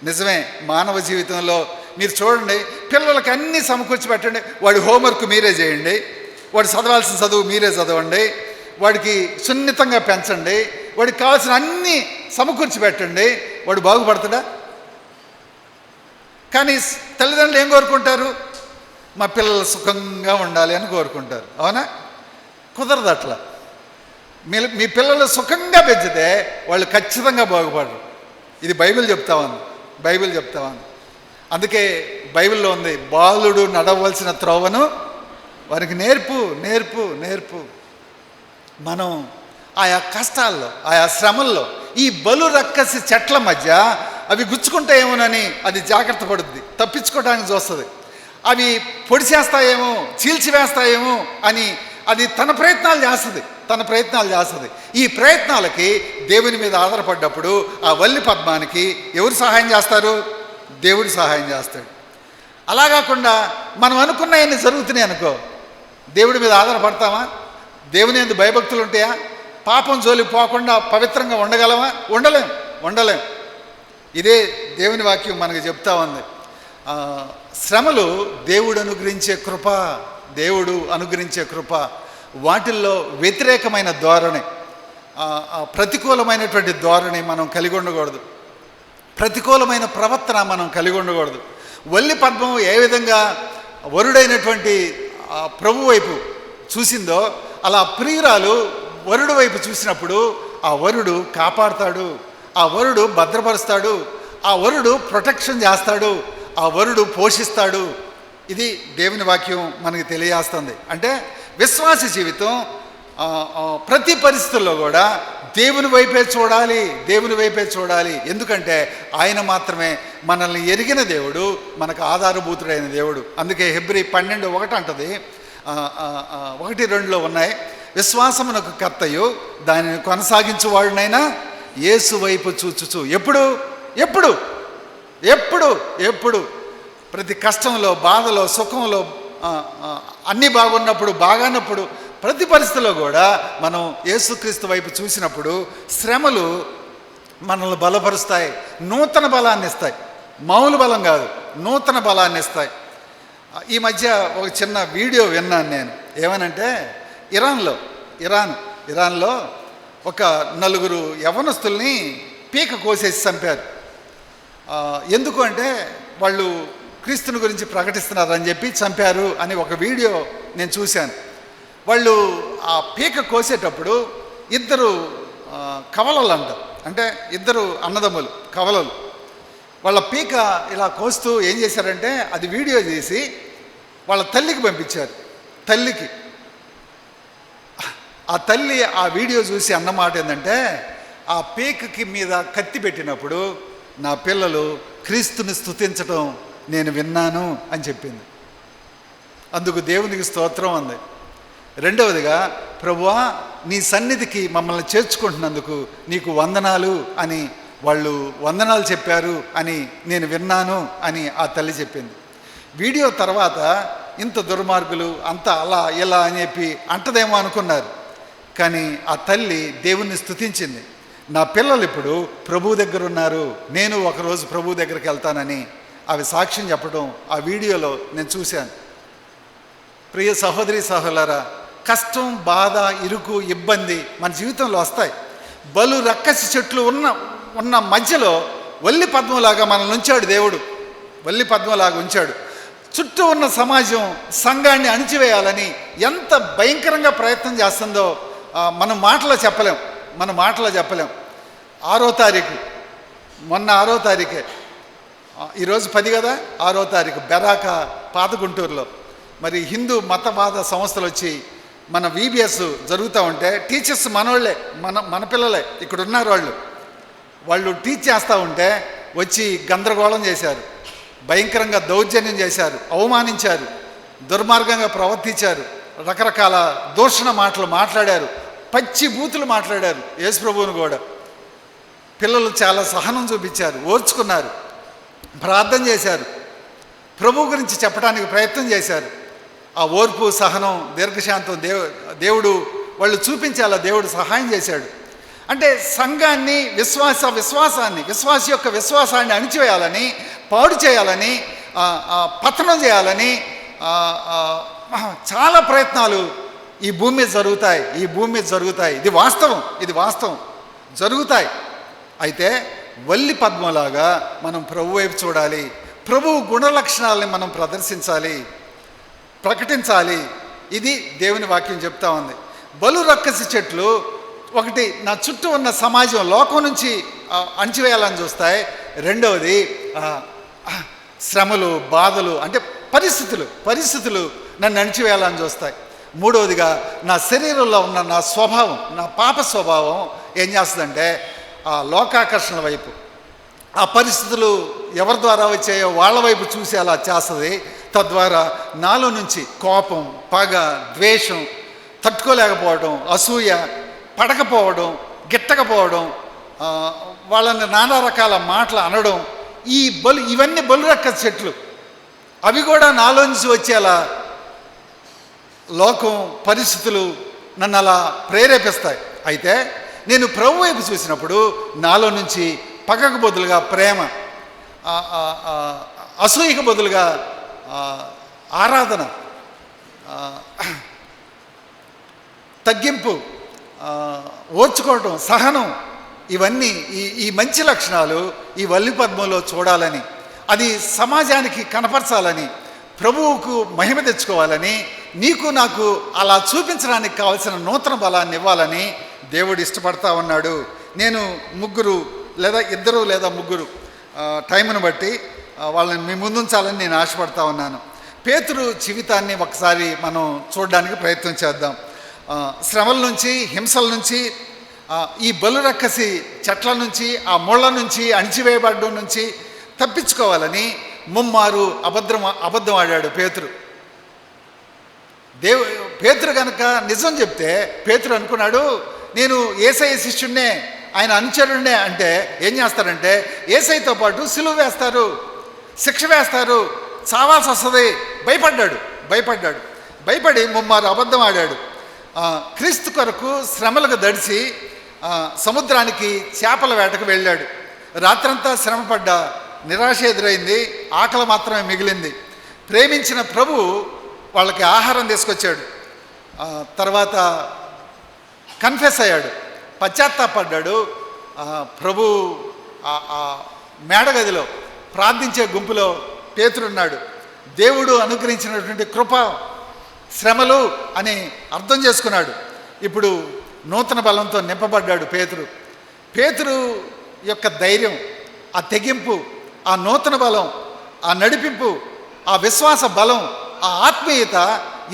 నిజమే, మానవ జీవితంలో మీరు చూడండి, పిల్లలకి అన్నీ సమకూర్చి పెట్టండి, వాడి హోంవర్క్ మీరే చేయండి, వాడు చదవాల్సిన చదువు మీరే చదవండి, వాడికి సున్నితంగా పెంచండి, వాడికి కావాల్సిన అన్నీ సమకూర్చి పెట్టండి, వాడు బాగుపడతాడా? కానీ తల్లిదండ్రులు ఏం కోరుకుంటారు? మా పిల్లలు సుఖంగా ఉండాలి అని కోరుకుంటారు. అవునా? కుదరదు అట్లా. మీ పిల్లలు సుఖంగా పెంచితే వాళ్ళు ఖచ్చితంగా బాగుపడరు. ఇది బైబిల్ చెప్తా ఉంది. అందుకే బైబిల్లో ఉంది, బాలుడు నడవలసిన త్రోవను వారికి నేర్పు. మనం ఆయా కష్టాల్లో, ఆయా శ్రమల్లో, ఈ బలు రక్కసి చెట్ల మధ్య అవి గుచ్చుకుంటాయేమోనని అది జాగ్రత్త పడుద్ది, తప్పించుకోవడానికి చూస్తుంది. అవి పొడిచేస్తాయేమో, చీల్చివేస్తాయేమో అని అది తన ప్రయత్నాలు చేస్తుంది. ఈ ప్రయత్నాలకి దేవుని మీద ఆధారపడ్డప్పుడు ఆ వల్లి పద్మానికి ఎవరు సహాయం చేస్తారు? దేవుడు సహాయం చేస్తాడు. అలా కాకుండా మనం అనుకున్నవన్నీ జరుగుతున్నాయి అనుకో, దేవుడి మీద ఆధారపడతామా? దేవుని యందు భయభక్తులు ఉంటాయా? పాపం జోలికి పోకుండా పవిత్రంగా ఉండగలమా? ఉండలేం. ఇదే దేవుని వాక్యం మనకు చెప్తా ఉంది. శ్రమలు దేవుడు అనుగ్రహించే కృప దేవుడు అనుగ్రహించే కృప, వాటిల్లో వ్యతిరేకమైన ధోరణి, ప్రతికూలమైనటువంటి ధోరణి మనం కలిగి ఉండకూడదు. ప్రతికూలమైన ప్రవర్తన మనం కలిగి ఉండకూడదు. వల్లి పద్మం ఏ విధంగా వరుడైనటువంటి ప్రభు వైపు చూసిందో, అలా ప్రియురాలు వరుడు వైపు చూసినప్పుడు ఆ వరుడు కాపాడుతాడు, ఆ వరుడు భద్రపరుస్తాడు, ఆ వరుడు ప్రొటెక్షన్ చేస్తాడు, ఆ వరుడు పోషిస్తాడు. ఇది దేవుని వాక్యం మనకి తెలియజేస్తుంది. అంటే విశ్వాస జీవితం ప్రతి పరిస్థితుల్లో కూడా దేవుని వైపే చూడాలి, దేవుని వైపే చూడాలి. ఎందుకంటే ఆయన మాత్రమే మనల్ని ఎరిగిన దేవుడు, మనకు ఆధారభూతుడైన దేవుడు. అందుకే హెబ్రీ 12:1 అంటది, 1-2లో ఉన్నాయి, విశ్వాసమునకు కర్తయు దానిని కొనసాగించువాడునైనా యేసు వైపు చూచుచు. ఎప్పుడు ఎప్పుడు ఎప్పుడు ఎప్పుడు ప్రతి కష్టంలో, బాధలో, సుఖంలో, అన్నీ బాగున్నప్పుడు, బాగానప్పుడు, ప్రతి పరిస్థితిలో కూడా మనం యేసుక్రీస్తు వైపు చూసినప్పుడు శ్రమలు మనల్ని బలపరుస్తాయి, నూతన బలాన్ని ఇస్తాయి. మామూలు బలం కాదు, నూతన బలాన్ని ఇస్తాయి. ఈ మధ్య ఒక చిన్న వీడియో విన్నాను నేను. ఏమనంటే ఇరాన్లో ఒక 4 యవ్వనస్తుల్ని పీక కోసేసి చంపారు. ఎందుకు అంటే వాళ్ళు క్రీస్తుని గురించి ప్రకటిస్తున్నారని చెప్పి చంపారు అని ఒక వీడియో నేను చూశాను. వాళ్ళు ఆ పీక కోసేటప్పుడు 2 కవలలు అంటే 2 అన్నదమ్ములు కవలలు, వాళ్ళ పీక ఇలా కోస్తూ ఏం చేశారంటే అది వీడియో చేసి వాళ్ళ తల్లికి పంపించారు. ఆ తల్లి ఆ వీడియో చూసి అన్నమాట ఏంటంటే, ఆ పీకకి మీద కత్తి పెట్టినప్పుడు నా పిల్లలు క్రీస్తుని స్తుతించడం నేను విన్నాను అని చెప్పింది. అందుకు దేవునికి స్తోత్రం అంది. రెండవదిగా, ప్రభువా నీ సన్నిధికి మమ్మల్ని చేర్చుకుంటున్నందుకు నీకు వందనాలు అని వాళ్ళు వందనాలు చెప్పారు అని నేను విన్నాను అని ఆ తల్లి చెప్పింది. వీడియో తర్వాత ఇంత దుర్మార్గులు అంత అలా ఇలా అని చెప్పి అంటదేమో అనుకున్నారు. కానీ ఆ తల్లి దేవుణ్ణి స్తుతించింది. నా పిల్లలు ఇప్పుడు ప్రభు దగ్గర ఉన్నారు, నేను ఒకరోజు ప్రభు దగ్గరికి వెళ్తానని అవి సాక్ష్యం చెప్పడం ఆ వీడియోలో నేను చూశాను. ప్రియ సహోదరి సహోదరులారా, కష్టం, బాధ, ఇరుకు, ఇబ్బంది మన జీవితంలో వస్తాయి. బలు రక్కసి చెట్లు ఉన్న మధ్యలో వల్లి పద్మంలాగా మనల్ని ఉంచాడు దేవుడు. వల్లి పద్మంలాగా ఉంచాడు. చుట్టూ ఉన్న సమాజం సంఘాన్ని అణిచివేయాలని ఎంత భయంకరంగా ప్రయత్నం చేస్తుందో మనం మాటలో చెప్పలేం. 6వ తారీఖు, మొన్న 6వ తారీఖే, ఈరోజు 10 కదా, 6వ తారీఖు బెరాక పాత గుంటూరులో మరి హిందూ మతవాద సంస్థలు వచ్చి మన VBS జరుగుతూ ఉంటే టీచర్స్ మనోళ్ళే, మన పిల్లలే ఇక్కడ ఉన్నారు. వాళ్ళు టీచ్ చేస్తూ ఉంటే వచ్చి గందరగోళం చేశారు, భయంకరంగా దౌర్జన్యం చేశారు, అవమానించారు, దుర్మార్గంగా ప్రవర్తించారు, రకరకాల దూషణ మాటలు మాట్లాడారు, పచ్చి బూతులు మాట్లాడారు యేసు ప్రభువును కూడా. పిల్లలు చాలా సహనం చూపించారు, ఓర్చుకున్నారు, ప్రార్థన చేశారు, ప్రభు గురించి చెప్పడానికి ప్రయత్నం చేశారు. ఆ ఓర్పు, సహనం, దీర్ఘశాంతం దేవుడు వాళ్ళు చూపించాలా, దేవుడు సహాయం చేశాడు. అంటే సంఘాన్ని, విశ్వాస యొక్క విశ్వాసాన్ని అణిచివేయాలని, పాడు చేయాలని, పతనం చేయాలని చాలా ప్రయత్నాలు ఈ భూమి మీద జరుగుతాయి. ఇది వాస్తవం జరుగుతాయి. అయితే వల్లి పద్మలాగా మనం ప్రభు వైపు చూడాలి. ప్రభు గుణలక్షణాలని మనం ప్రకటించాలి. ఇది దేవుని వాక్యం చెప్తా ఉంది. బలు రక్కసి చెట్లు ఒకటి నా చుట్టూ ఉన్న సమాజం, లోకం నుంచి అణిచివేయాలని చూస్తాయి. రెండవది శ్రమలు, బాధలు అంటే పరిస్థితులు నన్ను అణిచివేయాలని చూస్తాయి. మూడవదిగా నా శరీరంలో ఉన్న నా స్వభావం, నా పాప స్వభావం ఏం చేస్తుందంటే ఆ లోకాకర్షణ వైపు, ఆ పరిస్థితులు ఎవరి ద్వారా వచ్చాయో వాళ్ళ వైపు చూసి అలా చేస్తుంది. తద్వారా నాలో నుంచి కోపం, పగ, ద్వేషం, తట్టుకోలేకపోవడం, అసూయ, పడకపోవడం, గిట్టకపోవడం, వాళ్ళని నానా రకాల మాటలు అనడం, ఇవన్నీ బలురక్క చెట్లు. అవి కూడా నాలో నుంచి వచ్చేలా లోకం, పరిస్థితులు నన్ను అలా ప్రేరేపిస్తాయి. అయితే నేను ప్రభు వైపు చూసినప్పుడు నాలో నుంచి పగకు బదులుగా ప్రేమ, అసూయకు బదులుగా ఆరాధన, తగ్గింపు, ఓర్చుకోవటం, సహనం, ఇవన్నీ ఈ మంచి లక్షణాలు ఈ వల్లి పద్మంలో చూడాలని, అది సమాజానికి కనపరచాలని, ప్రభువుకు మహిమ తెచ్చుకోవాలని, నీకు నాకు అలా చూపించడానికి కావలసిన నూతన బలాన్ని ఇవ్వాలని దేవుడు ఇష్టపడతా ఉన్నాడు. నేను ముగ్గురు లేదా ఇద్దరు లేదా ముగ్గురు టైంను బట్టి వాళ్ళని మీ ముందుంచాలని నేను ఆశపడతా ఉన్నాను. పేతురు జీవితాన్ని ఒకసారి మనం చూడడానికి ప్రయత్నం చేద్దాం. శ్రమల నుంచి, హింసల నుంచి, ఈ బలురక్కసి చెట్ల నుంచి, ఆ ముళ్ళ నుంచి, అణిచివేయబడడం నుంచి తప్పించుకోవాలని ముమ్మారు అబద్ధం ఆడాడు పేతురు. పేతురు కనుక నిజం చెప్తే పేతురు అనుకున్నాడు, నేను యేసయ్య శిష్యుడినే, ఆయన అనుచరుడినే. అంటే ఏం చేస్తారంటే యేసయ్యతో పాటు సిలువ వేస్తారు, శిక్ష వేస్తారు, చావాల్సి వస్తుంది. భయపడి ముమ్మారు అబద్ధం ఆడాడు. క్రీస్తు కొరకు శ్రమలకు దడిచి సముద్రానికి చేపల వేటకు వెళ్ళాడు. రాత్రంతా శ్రమపడ్డా, నిరాశ ఎదురైంది, ఆకలి మాత్రమే మిగిలింది. ప్రేమించిన ప్రభు వాళ్ళకి ఆహారం తీసుకొచ్చాడు. తర్వాత కన్ఫెస్ అయ్యాడు, పశ్చాత్తాపడ్డాడు. ప్రభు మేడగదిలో ప్రార్థించే గుంపులో పేతురున్నాడు. దేవుడు అనుగ్రహించినటువంటి కృప, శ్రమలు అని అర్థం చేసుకున్నాడు. ఇప్పుడు నూతన బలంతో నింపబడ్డాడు పేతురు యొక్క ధైర్యం, ఆ తెగింపు, ఆ నూతన బలం, ఆ నడిపింపు, ఆ విశ్వాస బలం, ఆ ఆత్మీయత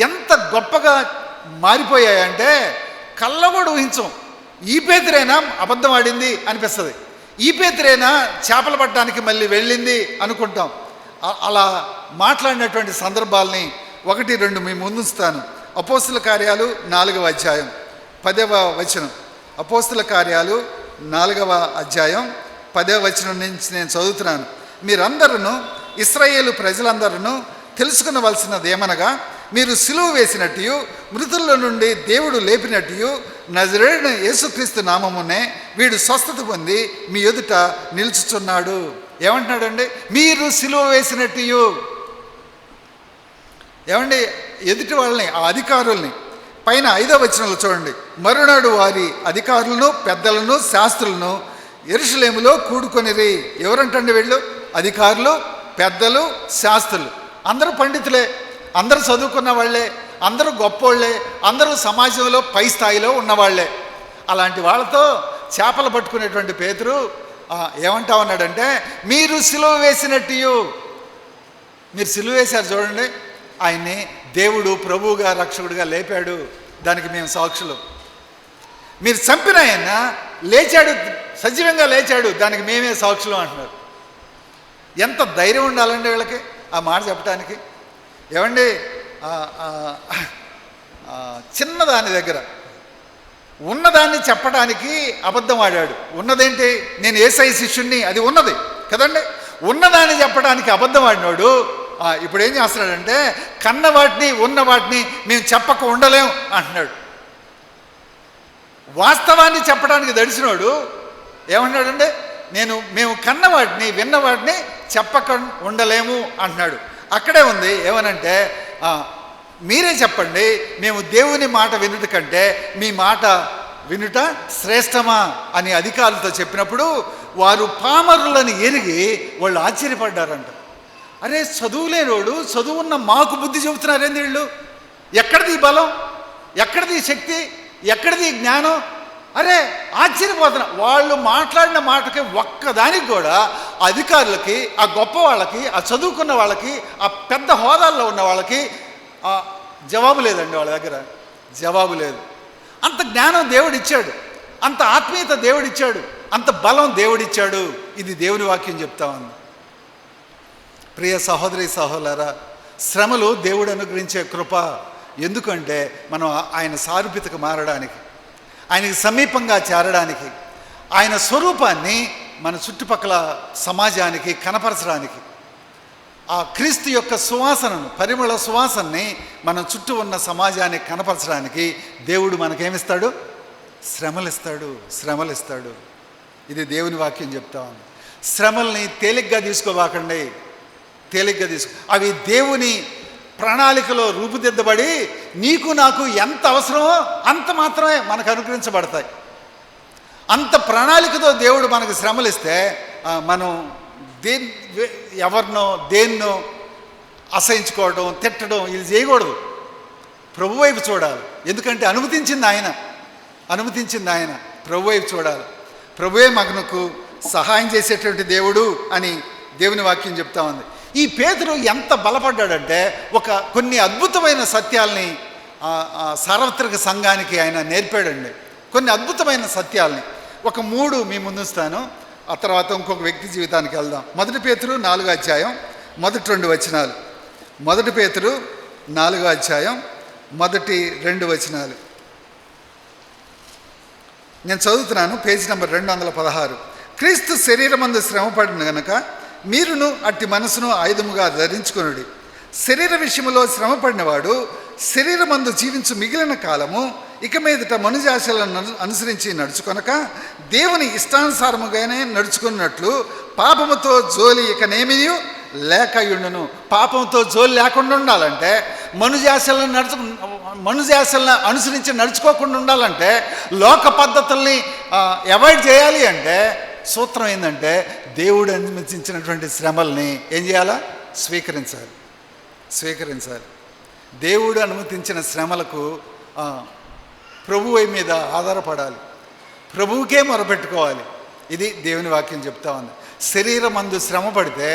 ఎంత గొప్పగా మారిపోయాయంటే కళ్ళగొడు ఊహించం. ఈ పేతురైనా అబద్ధం ఆడింది అనిపిస్తుంది, ఈ పేతురైనా చేపలు పట్టడానికి మళ్ళీ వెళ్ళింది అనుకుంటాం. అలా మాట్లాడినటువంటి సందర్భాల్ని 1-2 మీ ముందుస్తాను. అపోస్తుల కార్యాలు 4వ అధ్యాయం 10వ వచనం. అపోస్తుల కార్యాలు 4వ అధ్యాయం 10వ వచనం నుంచి నేను చదువుతున్నాను. మీరందరూ, ఇశ్రాయేలు ప్రజలందరూ తెలుసుకునవలసినది ఏమనగా, మీరు సిలువ వేసినట్టు, మృతుల్లో నుండి దేవుడు లేపినట్టు, నజరేయుడైన యేసుక్రీస్తు నామమునే వీడు స్వస్థత పొంది మీ ఎదుట నిలుచుచున్నాడు. ఏమంటున్నాడండి? మీరు సిలువ వేసినట్టు. ఏమండి? ఎదుటి వాళ్ళని, ఆ అధికారుల్ని. పైన 5వ వచనంలో చూడండి. మరునాడు వారి అధికారులను, పెద్దలను, శాస్త్రులను యెరూషలేములో కూడుకొనిరి. ఎవరంటండి వీళ్ళు? అధికారులు, పెద్దలు, శాస్త్రులు. అందరూ పండితులే, అందరూ చదువుకున్న వాళ్ళే, అందరూ గొప్పోళ్లే, అందరూ సమాజంలో పై స్థాయిలో ఉన్నవాళ్లే. అలాంటి వాళ్ళతో చేపలు పట్టుకునేటువంటి పేతురు ఏమంటా ఉన్నాడంటే, మీరు సిలువ వేసినట్టు. మీరు సిలువ వేశారు చూడండి, ఆయన్ని దేవుడు ప్రభువుగా, రక్షకుడిగా లేపాడు. దానికి మేము సాక్షులు. మీరు చంపిన ఆయన లేచాడు, సజీవంగా లేచాడు, దానికి మేమే సాక్షులు అంటున్నారు. ఎంత ధైర్యం ఉండాలండి వీళ్ళకి ఆ మాట చెప్పడానికి. ఏమండి? చిన్నదాని దగ్గర ఉన్నదాన్ని చెప్పడానికి అబద్ధం ఆడాడు. ఉన్నదేంటి? నేను యేసయ్య శిష్యుణ్ణి, అది ఉన్నది కదండి. ఉన్నదాన్ని చెప్పడానికి అబద్ధం ఆడినాడు. ఇప్పుడు ఏం చేస్తున్నాడంటే, కన్న వాటిని, ఉన్న వాటిని మేము చెప్పక ఉండలేం అంటున్నాడు. వాస్తవాన్ని చెప్పడానికి దడిచినోడు ఏమన్నాడంటే, మేము కన్న వాటిని, విన్న వాటిని చెప్పక ఉండలేము అంటున్నాడు. అక్కడే ఉంది ఏమనంటే, మీరే చెప్పండి, మేము దేవుని మాట వినుట కంటే మీ మాట వినుట శ్రేష్టమా అని అధికారులతో చెప్పినప్పుడు వారు పామరులను ఎరిగి వాళ్ళు ఆశ్చర్యపడ్డారంట. అరే, చదువులేనోడు చదువున్న మాకు బుద్ధి చెబుతున్నారేంది వీళ్ళు? ఎక్కడిది బలం, ఎక్కడిది శక్తి, ఎక్కడిది జ్ఞానం? అరే, ఆశ్చర్యపోతున్నా. వాళ్ళు మాట్లాడిన మాటకి ఒక్కదానికి కూడా అధికారులకి, ఆ గొప్ప వాళ్ళకి, ఆ చదువుకున్న వాళ్ళకి, ఆ పెద్ద హోదాల్లో ఉన్న వాళ్ళకి జవాబు లేదండి. వాళ్ళ దగ్గర జవాబు లేదు. అంత జ్ఞానం దేవుడిచ్చాడు, అంత ఆత్మీయత దేవుడిచ్చాడు, అంత బలం దేవుడిచ్చాడు. ఇది దేవుని వాక్యం చెప్తా ఉంది. ప్రియ సహోదరి సహోదరులారా, శ్రమలు దేవుడు అనుగ్రహించే కృప. ఎందుకంటే మనం ఆయన సారూప్యతకు మారడానికి, ఆయనకి సమీపంగా చేరడానికి, ఆయన స్వరూపాన్ని మన చుట్టుపక్కల సమాజానికి కనపరచడానికి, ఆ క్రీస్తు యొక్క సువాసనను, పరిమళ సువాసనని మన చుట్టూ ఉన్న సమాజానికి కనపరచడానికి దేవుడు మనకేమిస్తాడు? శ్రమలిస్తాడు. ఇది దేవుని వాక్యం చెప్తా ఉంది. శ్రమల్ని తేలిగ్గా తీసుకోవాకండి, అవి దేవుని ప్రణాళికలో రూపుదిద్దబడి నీకు నాకు ఎంత అవసరమో అంత మాత్రమే మనకు అనుగ్రహించబడతాయి. అంత ప్రణాళికతో దేవుడు మనకు శ్రమలు ఇస్తే మనం ఎవరినో దేన్నో అసహించుకోవడం, తిట్టడం ఇది చేయకూడదు. ప్రభు వైపు చూడాలి. ఎందుకంటే అనుమతించింది ఆయన. ప్రభు వైపు చూడాలి. ప్రభువే మనకు సహాయం చేసేటువంటి దేవుడు అని దేవుని వాక్యం చెప్తా ఉంది. ఈ పేతురు ఎంత బలపడ్డాడంటే కొన్ని అద్భుతమైన సత్యాల్ని సార్వత్రిక సంఘానికి ఆయన నేర్పాడండి. కొన్ని అద్భుతమైన సత్యాల్ని 3 మీ ముందుస్తాను. ఆ తర్వాత ఇంకొక వ్యక్తి జీవితానికి వెళ్దాం. 1 పేతురు 4వ అధ్యాయం మొదటి 2 వచనాలు. 1 పేతురు 4వ అధ్యాయం మొదటి 2 వచనాలు నేను చదువుతున్నాను. Page number 216. క్రీస్తు శరీరమందు శ్రమపడిన గనుక మీరును అట్టి మనసును ఆయుధముగా ధరించుకొనుడి. శరీర విషయంలో శ్రమపడినవాడు శరీరమందు జీవించు మిగిలిన కాలము ఇక మీదట మనుజాశలను అనుసరించి నడుచుకొనక దేవుని ఇష్టానుసారముగానే నడుచుకున్నట్లు పాపముతో జోలి ఇకనేమీ లేకయుండును. పాపంతో జోలి లేకుండా ఉండాలంటే, మనుజాశలను అనుసరించి నడుచుకోకుండా ఉండాలంటే, లోక పద్ధతుల్ని అవాయిడ్ చేయాలి అంటే సూత్రం ఏంటంటే దేవుడు అనుమతించినటువంటి శ్రమల్ని ఏం చేయాలా? స్వీకరించాలి. దేవుడు అనుమతించిన శ్రమలకు ప్రభువు మీద ఆధారపడాలి. ప్రభువుకే మొరపెట్టుకోవాలి. ఇది దేవుని వాక్యం చెప్తా ఉంది. శరీరమందు శ్రమ పడితే,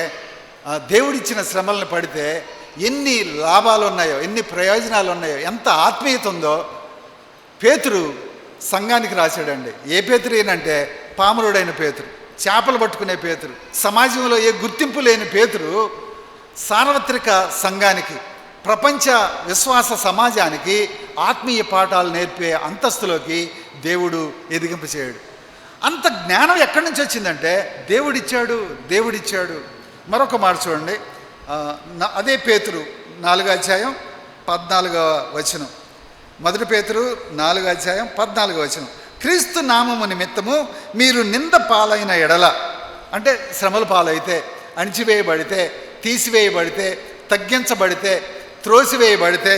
దేవుడిచ్చిన శ్రమలను పడితే ఎన్ని లాభాలు ఉన్నాయో, ఎన్ని ప్రయోజనాలు ఉన్నాయో, ఎంత ఆత్మీయత ఉందో పేతురు సంఘానికి రాశాడండి. ఏ పేతురు ఏనంటే పామరుడైన పేతురు, చేపలు పట్టుకునే పేతురు, సమాజంలో ఏ గుర్తింపు లేని పేతురు సార్వత్రిక సంఘానికి, ప్రపంచ విశ్వాస సమాజానికి ఆత్మీయ పాఠాలు నేర్పే అంతస్తులోకి దేవుడు ఎదిగింపు చేయడు. అంత జ్ఞానం ఎక్కడి నుంచి వచ్చిందంటే దేవుడిచ్చాడు. మరొక మాట చూడండి. అదే పేతురు 4వ అధ్యాయం 14వ వచనం. 1 పేతురు 4వ అధ్యాయం 14వ వచనం. క్రీస్తు నామము నిమిత్తము మీరు నింద పాలైన ఎడల, అంటే శ్రమల పాలైతే, అణిచివేయబడితే, తీసివేయబడితే, తగ్గించబడితే, త్రోసివేయబడితే,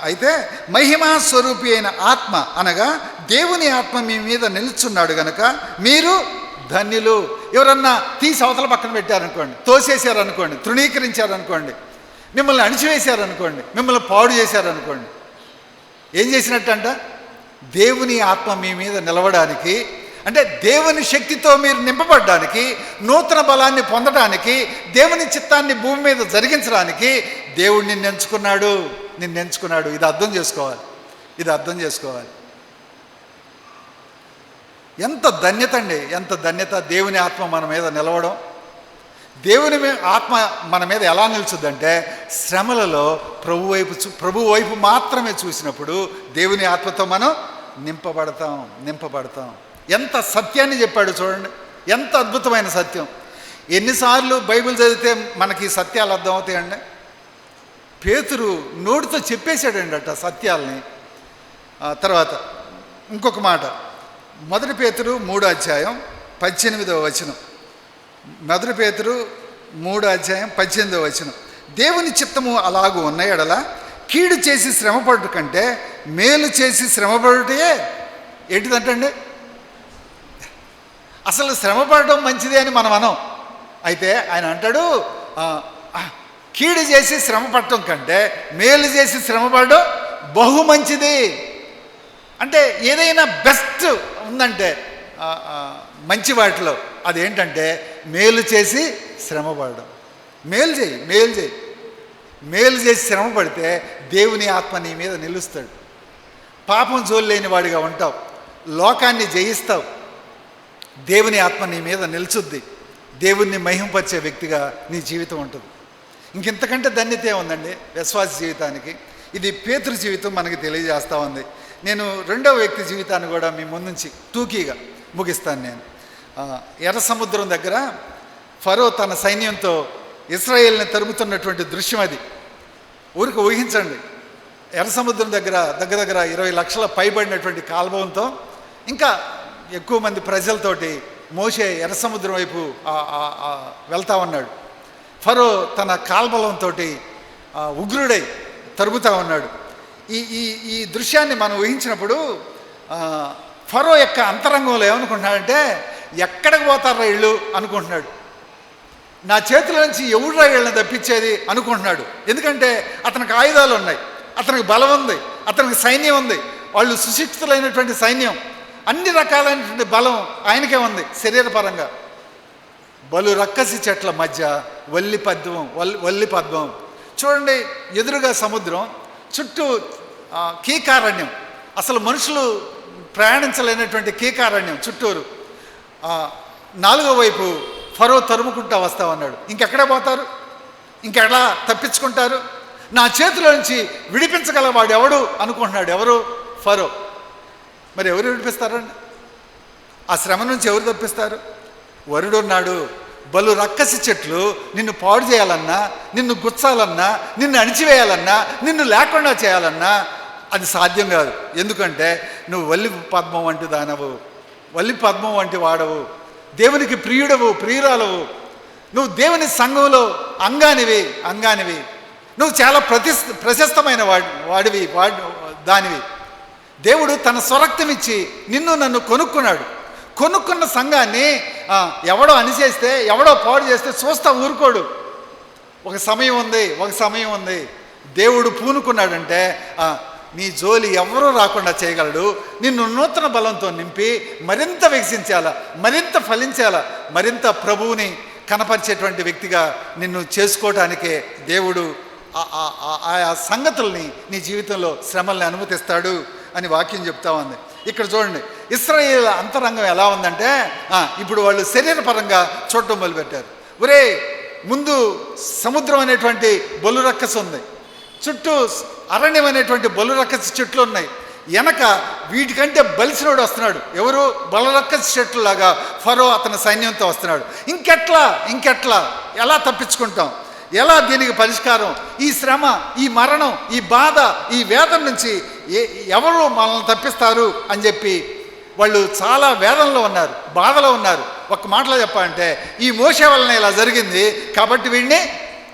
అయితే మహిమా స్వరూపి అయిన ఆత్మ అనగా దేవుని ఆత్మ మీ మీద నిలుచున్నాడు గనక మీరు ధన్యులు. ఎవరన్నా తీసి అవతల పక్కన పెట్టారనుకోండి, తోసేశారనుకోండి, తృణీకరించారనుకోండి, మిమ్మల్ని అణిచివేశారనుకోండి, మిమ్మల్ని పాడు చేశారనుకోండి, ఏం చేసినట్టంట? దేవుని ఆత్మ మీ మీద నిలవడానికి, అంటే దేవుని శక్తితో మీరు నింపబడడానికి, నూతన బలాన్ని పొందడానికి, దేవుని చిత్తాన్ని భూమి మీద జరిగించడానికి దేవుడు నిన్ను ఎంచుకున్నాడు. ఇది అర్థం చేసుకోవాలి. ఎంత ధన్యత అండి, ఎంత ధన్యత! దేవుని ఆత్మ మన మీద నిలవడం. దేవుని ఆత్మ మన మీద ఎలా నిలుచుద్దంటే శ్రమలలో ప్రభు వైపు మాత్రమే చూసినప్పుడు దేవుని ఆత్మతో మనం నింపబడతాం. ఎంత సత్యాన్ని చెప్పాడు చూడండి, ఎంత అద్భుతమైన సత్యం! ఎన్నిసార్లు బైబిల్ చదివితే మనకి ఈ సత్యాలు అర్థమవుతాయండి? పేతురు నోటితో చెప్పేశాడండి అట సత్యాల్ని. తర్వాత ఇంకొక మాట, 1 పేతురు 3వ అధ్యాయం 18వ వచనం. 1 పేతురు 3వ అధ్యాయం 18వ వచనం. దేవుని చిత్తము అలాగూ ఉన్న ఎడల కీడు చేసి శ్రమపడుట కంటే మేలు చేసి శ్రమపడుటే ఏంటిదంటండి? అసలు శ్రమపడడం మంచిది అని మనం అనం. అయితే ఆయన అంటాడు, కీడు చేసి శ్రమ పడటం కంటే మేలు చేసి శ్రమపడడం బహు మంచిది. అంటే ఏదైనా బెస్ట్ ఉందంటే మంచి వాటిలో అదేంటంటే మేలు చేసి శ్రమపడడం. మేలు చేసి శ్రమ పడితే దేవుని ఆత్మ నీ మీద నిలుస్తాడు. పాపం జోలు లేని వాడిగా ఉంటావు, లోకాన్ని జయిస్తావు. దేవుని ఆత్మ నీ మీద నిలుచుద్ది. దేవుణ్ణి మహింపరిచే వ్యక్తిగా నీ జీవితం ఉంటుంది. ఇంకెంతకంటే ధన్యతే ఉందండి విశ్వాస జీవితానికి. ఇది పేతురు జీవితం మనకి తెలియజేస్తూ ఉంది. నేను 2వ వ్యక్తి జీవితాన్ని కూడా మీ ముందుంచి టూకీగా ముగిస్తాను. నేను ఎర్ర సముద్రం దగ్గర ఫరో తన సైన్యంతో ఇశ్రాయేల్ని తరుముతున్నటువంటి దృశ్యం అది. ఊరికి ఊహించండి, ఎర్ర సముద్రం దగ్గర దగ్గర 20 లక్షల పైబడినటువంటి కాల్వంతో ఇంకా ఎక్కువ మంది ప్రజలతోటి మోషే ఎర్ర సముద్రం వైపు వెళ్తా ఉన్నాడు. ఫరో తన కాల్బలంతో ఉగ్రుడై తరుగుతూ ఉన్నాడు. ఈ ఈ ఈ దృశ్యాన్ని మనం ఊహించినప్పుడు ఫరో యొక్క అంతరంగంలో ఏమనుకుంటున్నాడంటే, ఎక్కడికి పోతారా వీళ్ళు అనుకుంటున్నాడు. నా చేతుల నుంచి ఎవడురా వీళ్ళని తప్పించేది అనుకుంటున్నాడు. ఎందుకంటే అతనికి ఆయుధాలు ఉన్నాయి, అతనికి బలం ఉంది, అతనికి సైన్యం ఉంది, వాళ్ళు సుశిక్షితులైనటువంటి సైన్యం, అన్ని రకాలైనటువంటి బలం ఆయనకే ఉంది శరీరపరంగా. బలు రక్కసి చెట్ల మధ్య వల్లి పద్మం చూడండి, ఎదురుగా సముద్రం, చుట్టూ కీకారణ్యం, అసలు మనుషులు ప్రయాణించలేనటువంటి కీకారణ్యం చుట్టూరు. నాలుగో వైపు ఫరో తరుముకుంటా వస్తా ఉన్నాడు. ఇంకెక్కడే పోతారు, ఇంకెలా తప్పించుకుంటారు? నా చేతిలో నుంచి విడిపించగల వాడు ఎవడు అనుకుంటున్నాడు. ఎవరు? ఫరో. మరి ఎవరు విడిపిస్తారండి? ఆ శ్రమ నుంచి ఎవరు తప్పిస్తారు? వరుడున్నాడు. బలు రక్కసి చెట్లు నిన్ను పాడు చేయాలన్నా, నిన్ను గుచ్చాలన్నా, నిన్ను అణిచివేయాలన్నా, నిన్ను లేకుండా చేయాలన్నా అది సాధ్యం కాదు. ఎందుకంటే నువ్వు వల్లి పద్మం వంటి దానవు, వల్లి పద్మం వంటి వాడవు, దేవునికి ప్రియుడవు, ప్రియురాలవు, నువ్వు దేవుని సంఘంలో అంగానివి, నువ్వు చాలా ప్రశస్తమైన వాడివి దానివి. దేవుడు తన స్వరక్తం ఇచ్చి నిన్ను నన్ను కొనుక్కున్న సంఘాన్ని ఎవడో అనిచేస్తే, ఎవడో పాడు చేస్తే చూస్తా ఊరుకోడు. ఒక సమయం ఉంది. దేవుడు పూనుకున్నాడంటే నీ జోలి ఎవరూ రాకుండా చేయగలడు. నిన్ను నూతన బలంతో నింపి మరింత వికసించాలా, మరింత ఫలించాలా, మరింత ప్రభువుని కనపరిచేటువంటి వ్యక్తిగా నిన్ను చేసుకోవటానికే దేవుడు ఆ సంగతుల్ని నీ జీవితంలో శ్రమల్ని అనుమతిస్తాడు అని వాక్యం చెప్తా ఉంది. ఇక్కడ చూడండి, ఇశ్రాయేల్ అంతరంగం ఎలా ఉందంటే, ఇప్పుడు వాళ్ళు శరీరపరంగా చూడటం మొదలుపెట్టారు. ఒరే, ముందు సముద్రం అనేటువంటి బొల్లు రక్కసు ఉంది, చుట్టూ అరణ్యం అనేటువంటి బొల్లు రక్కసి చెట్లు ఉన్నాయి, వెనక వీటికంటే బలిసినోడు వస్తున్నాడు. ఎవరు? బలరక్కసి చెట్లులాగా ఫరో అతని సైన్యంతో వస్తున్నాడు. ఇంకెట్లా ఎలా తప్పించుకుంటాం? ఎలా దీనికి పరిష్కారం? ఈ శ్రమ, ఈ మరణం, ఈ బాధ, ఈ వేదన నుంచి ఎవరు మనల్ని తప్పిస్తారు అని చెప్పి వాళ్ళు చాలా వేదనలో ఉన్నారు, బాధలో ఉన్నారు. ఒక మాటలో చెప్పాలంటే, ఈ మోసే వలన ఇలా జరిగింది కాబట్టి వీడిని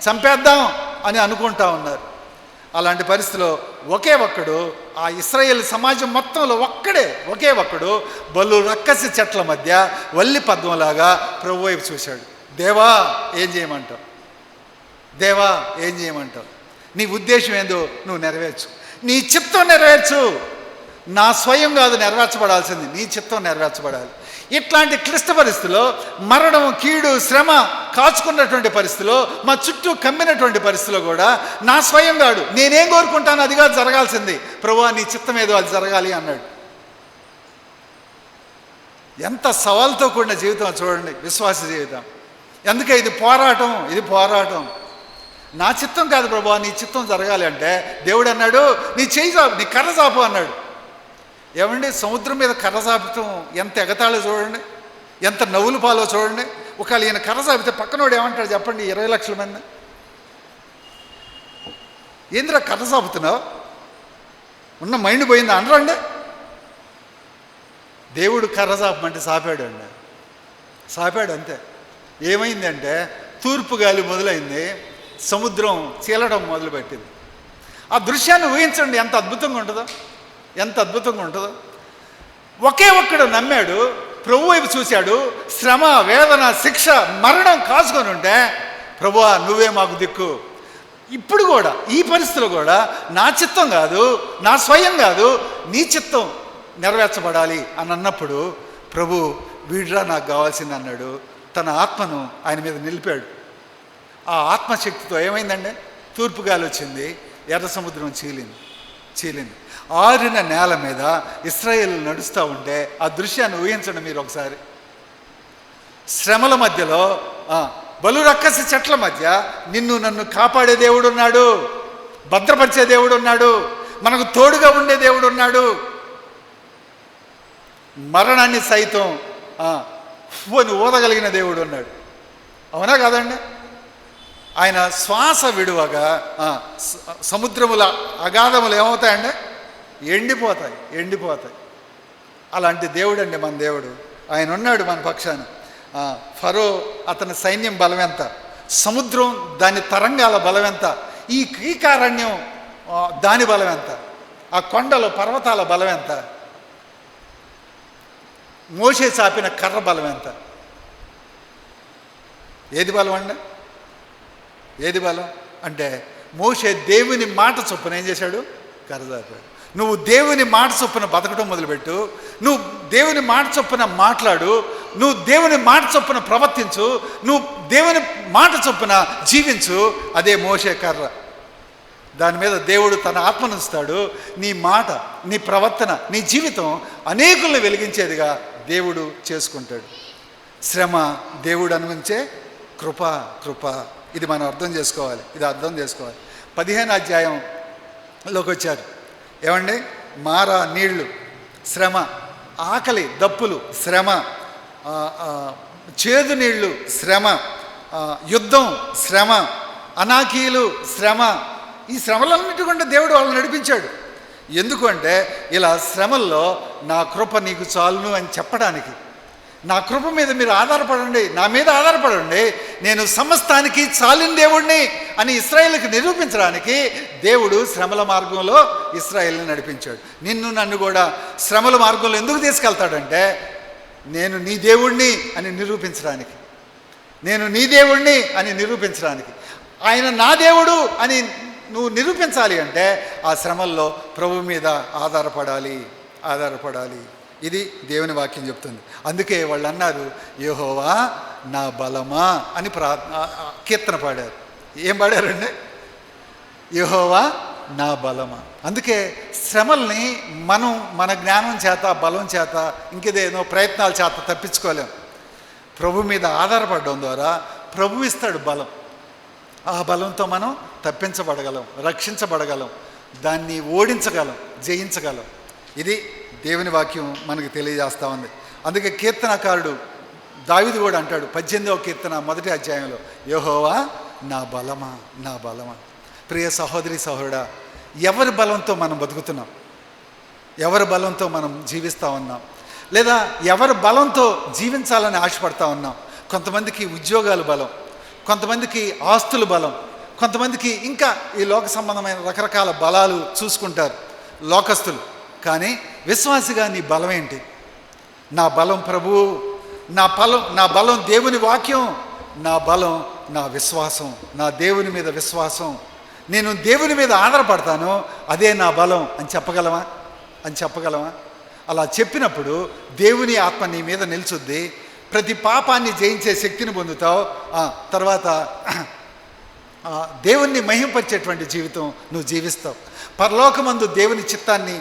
చంపేద్దాం అని అనుకుంటా ఉన్నారు. అలాంటి పరిస్థితిలో ఒకే ఒక్కడు, ఆ ఇశ్రాయేల్ సమాజం మొత్తంలో ఒకే ఒక్కడు బలు రక్కసి చెట్ల మధ్య వల్లి పద్మంలాగా ప్రభు వైపు చూశాడు. దేవా ఏం చేయమంటావు? నీ ఉద్దేశం ఏందో నువ్వు నెరవేర్చు, నీ చిత్తం నెరవేర్చు. నా స్వయం కాదు నెరవేర్చబడాల్సింది, నీ చిత్తం నెరవేర్చబడాలి. ఇట్లాంటి క్లిష్ట పరిస్థితిలో, మరణం, కీడు, శ్రమ కాచుకున్నటువంటి పరిస్థితిలో, మా చుట్టూ కమ్మినటువంటి పరిస్థితిలో కూడా నా స్వయం కాదు, నేనేం కోరుకుంటాను అది కాదు జరగాల్సింది, ప్రభువా నీ చిత్తం ఏదో అది జరగాలి అన్నాడు. ఎంత సవాల్తో కూడిన జీవితం చూడండి విశ్వాస జీవితం. అందుకే ఇది పోరాటం. నా చిత్తం కాదు ప్రభువా నీ చిత్తం జరగాలి అంటే దేవుడు అన్నాడు, నీ కర్ర చాపు అన్నాడు. ఏమండి, సముద్రం మీద కర్ర చాపటం ఎంత ఎగతాళో చూడండి, ఎంత నవ్వులు పాలో చూడండి. ఒకవేళ ఈయన కర్ర చాపితే పక్కనోడు ఏమంటాడు చెప్పండి? 20 లక్షల మంది, ఏంద్రా కర్ర చాపుతున్నావు, ఉన్న మైండ్ పోయింది అనరండి. దేవుడు కర్ర చాపమంటే సాపాడు అంతే. ఏమైందంటే తూర్పు గాలి మొదలైంది, సముద్రం చీలడం మొదలుపెట్టింది. ఆ దృశ్యాన్ని ఊహించండి, ఎంత అద్భుతంగా ఉంటుందో. ఒకే ఒక్కడు నమ్మాడు, ప్రభు వైపు చూశాడు. శ్రమ, వేదన, శిక్ష, మరణం కాచుకొని ఉంటే, ప్రభువా నువ్వే మాకు దిక్కు. ఇప్పుడు కూడా ఈ పరిస్థితిలో కూడా నా చిత్తం కాదు, నా స్వయం కాదు, నీ చిత్తం నెరవేర్చబడాలి అని అన్నప్పుడు ప్రభు వీడ్రా నాకు కావాల్సింది అన్నాడు. తన ఆత్మను ఆయన మీద నిలిపాడు. ఆ ఆత్మశక్తితో ఏమైందండి? తూర్పు గాలి వచ్చింది, ఎర్ర సముద్రం చీలింది. ఆరిన నేల మీద ఇశ్రాయేలు నడుస్తూ ఉంటే ఆ దృశ్యాన్ని ఊహించండి మీరు ఒకసారి. శ్రమల మధ్యలో, బలు రక్కసి చెట్ల మధ్య నిన్ను నన్ను కాపాడే దేవుడు ఉన్నాడు, భద్రపరిచే దేవుడు ఉన్నాడు, మనకు తోడుగా ఉండే దేవుడు ఉన్నాడు. మరణాన్ని సైతం ఊదగలిగిన దేవుడు ఉన్నాడు. అవునా కాదండి? ఆయన శ్వాస విడువగా సముద్రముల అగాధములు ఏమవుతాయండి? ఎండిపోతాయి. అలాంటి దేవుడు అండి మన దేవుడు. ఆయన ఉన్నాడు మన పక్షాన. ఫరో అతని సైన్యం బలం ఎంత, సముద్రం దాని తరంగాల బలం ఎంత, ఈ కీకారణ్యం దాని బలం ఎంత? ఆ కొండలు పర్వతాల బలం ఎంత? మోషే చాపిన కర్ర బలం ఎంత? ఏది బలం అండి? ఏది బలం అంటే మోషే దేవుని మాట చొప్పున ఏం చేశాడు? కర్ర చాపాడు. నువ్వు దేవుని మాట చొప్పున బతకడం మొదలుపెట్టు, నువ్వు దేవుని మాట చొప్పున మాట్లాడు, నువ్వు దేవుని మాట చొప్పున ప్రవర్తించు, నువ్వు దేవుని మాట చొప్పున జీవించు. అదే మోషే కర్ర. దాని మీద దేవుడు తన ఆత్మనుస్తాడు. నీ మాట, నీ ప్రవర్తన, నీ జీవితం అనేకుల్ని వెలిగించేదిగా దేవుడు చేసుకుంటాడు. శ్రమ దేవుడు అనుభవించే కృప. ఇది మనం అర్థం చేసుకోవాలి. 15వ అధ్యాయంలోకి వచ్చారు. ఏమండి? మారా నీళ్లు శ్రమ, ఆకలి దప్పులు శ్రమ, చేదు నీళ్లు శ్రమ, యుద్ధం శ్రమ, అనాకీలు శ్రమ. ఈ శ్రమలన్నిటి గుండా దేవుడు వాళ్ళని నడిపించాడు. ఎందుకంటే ఇలా శ్రమల్లో నా కృప నీకు చాలును అని చెప్పడానికి. నా కృప మీద మీరు ఆధారపడండి, నా మీద ఆధారపడండి, నేను సమస్తానికి చాలిన దేవుణ్ణి అని ఇశ్రాయేలుకి నిరూపించడానికి దేవుడు శ్రమల మార్గంలో ఇశ్రాయేలుని నడిపించాడు. నన్ను కూడా శ్రమల మార్గంలో ఎందుకు తీసుకెళ్తాడంటే నేను నీ దేవుణ్ణి అని నిరూపించడానికి, ఆయన నా దేవుడు అని నువ్వు నిరూపించాలి అంటే ఆ శ్రమల్లో ప్రభు మీద ఆధారపడాలి. ఇది దేవుని వాక్యం చెప్తుంది. అందుకే వాళ్ళు అన్నారు, యెహోవా నా బలమా అని కీర్తన పాడారు. ఏం పాడారండి? యెహోవా నా బలమా. అందుకే శ్రమల్ని మనం మన జ్ఞానం చేత, బలం చేత, ఇంకేదేనో ప్రయత్నాల చేత తప్పించుకోలేం. ప్రభు మీద ఆధారపడడం ద్వారా ప్రభు ఇస్తాడు బలం. ఆ బలంతో మనం తప్పించబడగలం, రక్షించబడగలం, దాన్ని ఓడించగలం, జయించగలం. ఇది దేవుని వాక్యం మనకు తెలియజేస్తూ ఉంది. అందుకే కీర్తనకారుడు దావీదు కూడా అంటాడు 18వ కీర్తన 1వ అధ్యాయంలో, యెహోవా నా బలమా. ప్రియ సహోదరి సహోదరుడా, ఎవరి బలంతో మనం బతుకుతున్నాం? ఎవరి బలంతో మనం జీవిస్తూ ఉన్నాం? లేదా ఎవరి బలంతో జీవించాలని ఆశపడతా ఉన్నాం? కొంతమందికి ఉద్యోగాల బలం, కొంతమందికి ఆస్తుల బలం, కొంతమందికి ఇంకా ఈ లోక సంబంధమైన రకరకాల బలాలు చూసుకుంటారు లోకస్తులు. కానీ విశ్వాసిగా నీ బలం ఏంటి? నా బలం ప్రభువు, నా బలం దేవుని వాక్యం, నా బలం నా విశ్వాసం, నా దేవుని మీద విశ్వాసం. నేను దేవుని మీద ఆధారపడతాను, అదే నా బలం అని చెప్పగలమా? అలా చెప్పినప్పుడు దేవుని ఆత్మ నీ మీద నిలుచుద్ది. ప్రతి పాపాన్ని జయించే శక్తిని పొందుతావు. తర్వాత దేవుణ్ణి మహింపరిచేటువంటి జీవితం నువ్వు జీవిస్తావు. పరలోకమందు దేవుని చిత్తాన్ని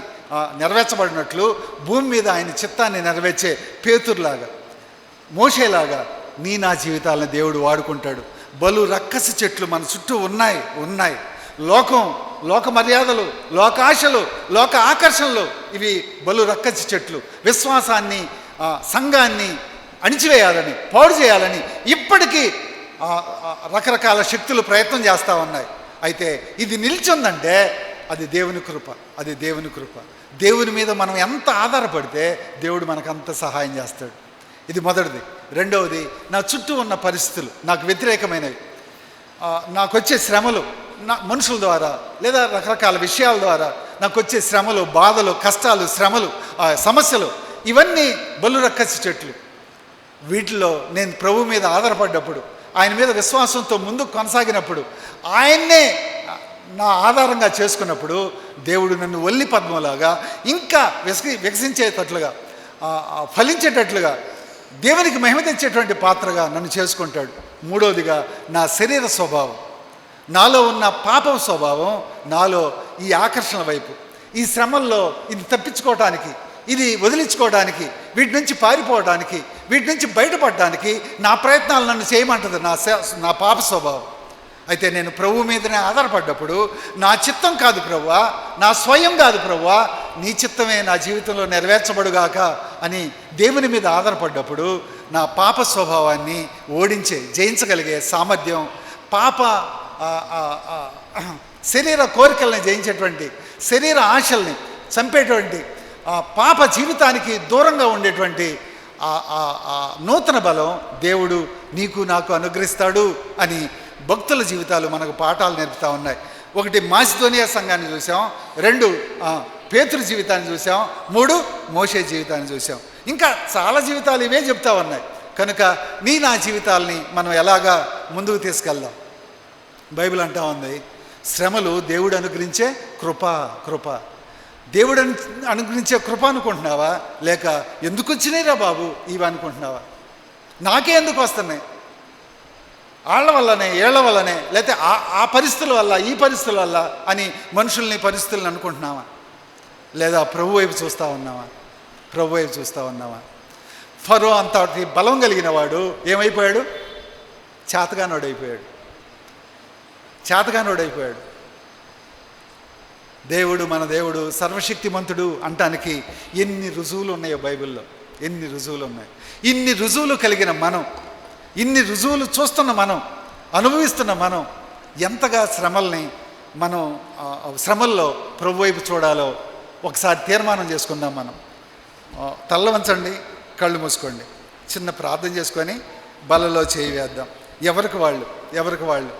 నెరవేర్చబడినట్లు భూమి మీద ఆయన చిత్తాన్ని నెరవేర్చే పేతురులాగా, మోషేలాగా నా జీవితాలను దేవుడు వాడుకుంటాడు. బలు రక్కసి చెట్లు మన చుట్టూ ఉన్నాయి. లోక మర్యాదలు, లోకాశలు, లోక ఆకర్షణలు, ఇవి బలు రక్కసి చెట్లు. విశ్వాసాన్ని, సంఘాన్ని అణిచివేయాలని, పాడు చేయాలని ఇప్పటికీ రకరకాల శక్తులు ప్రయత్నం చేస్తూ ఉన్నాయి. అయితే ఇది నిల్చుందంటే అది దేవుని కృప. దేవుని మీద మనం ఎంత ఆధారపడితే దేవుడు మనకు అంత సహాయం చేస్తాడు. ఇది మొదటిది. రెండవది, నా చుట్టూ ఉన్న పరిస్థితులు నాకు వ్యతిరేకమైనవి, నాకు వచ్చే శ్రమలు, మనుషుల ద్వారా లేదా రకరకాల విషయాల ద్వారా నాకు వచ్చే శ్రమలు, బాధలు, కష్టాలు, సమస్యలు, ఇవన్నీ బలు రక్కసి చెట్లు. వీటిలో నేను ప్రభు మీద ఆధారపడ్డప్పుడు, ఆయన మీద విశ్వాసంతో ముందుకు కొనసాగినప్పుడు, ఆయన్నే నా ఆధారంగా చేసుకున్నప్పుడు దేవుడు నన్ను ఒల్లి పద్మంలాగా ఇంకా వికసించేటట్లుగా, ఫలించేటట్లుగా, దేవునికి మహిమ తెచ్చేటువంటి పాత్రగా నన్ను చేసుకుంటాడు. మూడవదిగా, నా శరీర స్వభావం, నాలో ఉన్న పాపం స్వభావం, నాలో ఈ ఆకర్షణ వైపు, ఈ శ్రమల్లో ఇది తప్పించుకోవటానికి, ఇది వదిలించుకోవడానికి, వీటి నుంచి పారిపోవడానికి, వీటి నుంచి బయటపడడానికి నా ప్రయత్నాలు నన్ను చేయమంటుంది నా పాప స్వభావం. అయితే నేను ప్రభు మీదనే ఆధారపడ్డప్పుడు, నా చిత్తం కాదు ప్రభువా, నా స్వయం కాదు ప్రభువా, నీ చిత్తమే నా జీవితంలో నెరవేర్చబడుగాక అని దేవుని మీద ఆధారపడ్డప్పుడు నా పాప స్వభావాన్ని జయించగలిగే సామర్థ్యం, శరీర కోరికల్ని జయించేటువంటి, శరీర ఆశల్ని చంపేటువంటి, పాప జీవితానికి దూరంగా ఉండేటువంటి నూతన బలం దేవుడు నీకు నాకు అనుగ్రహిస్తాడు అని భక్తుల జీవితాలు మనకు పాఠాలు నేర్పుతూ ఉన్నాయి. ఒకటి మాసిదోనియా సంఘాన్ని చూసాం, 2 పేతురు జీవితాన్ని చూసాం, 3 మోషే జీవితాన్ని చూసాం. ఇంకా చాలా జీవితాలు ఇవే చెప్తా ఉన్నాయి. కనుక నా జీవితాలని మనం ఎలాగా ముందుకు తీసుకెళ్దాం? బైబిల్ అంటా ఉంది, శ్రమలు దేవుడు అనుగ్రహించే కృప. దేవుడు అనుగ్రహించే కృప అనుకుంటున్నావా, లేక ఎందుకు వచ్చినాయిరా బాబు ఇవి అనుకుంటున్నావా? నాకే ఎందుకు వస్తున్నాయి, వాళ్ళ వల్లనే ఏళ్ల వల్లనే, లేకపోతే ఆ పరిస్థితుల వల్ల ఈ పరిస్థితుల వల్ల అని మనుషుల్ని పరిస్థితులను అనుకుంటున్నావా? లేదా ప్రభు వైపు చూస్తూ ఉన్నావా? ఫరో అంతటి బలం కలిగిన వాడు ఏమైపోయాడు? చేతగానోడైపోయాడు. దేవుడు, మన దేవుడు సర్వశక్తిమంతుడు అంటానికి ఎన్ని రుజువులు ఉన్నాయో బైబిల్లో, ఎన్ని రుజువులు ఉన్నాయి. ఇన్ని రుజువులు కలిగిన మనం, ఇన్ని రుజువులు చూస్తున్న మనం, అనుభవిస్తున్న మనం ఎంతగా శ్రమల్లో ప్రభు వైపు చూడాలో ఒకసారి తీర్మానం చేసుకుందాం. మనం తల్ల వంచండి, కళ్ళు మూసుకోండి, చిన్న ప్రార్థన చేసుకొని బలలో చేయి వేద్దాం. ఎవరికి వాళ్ళు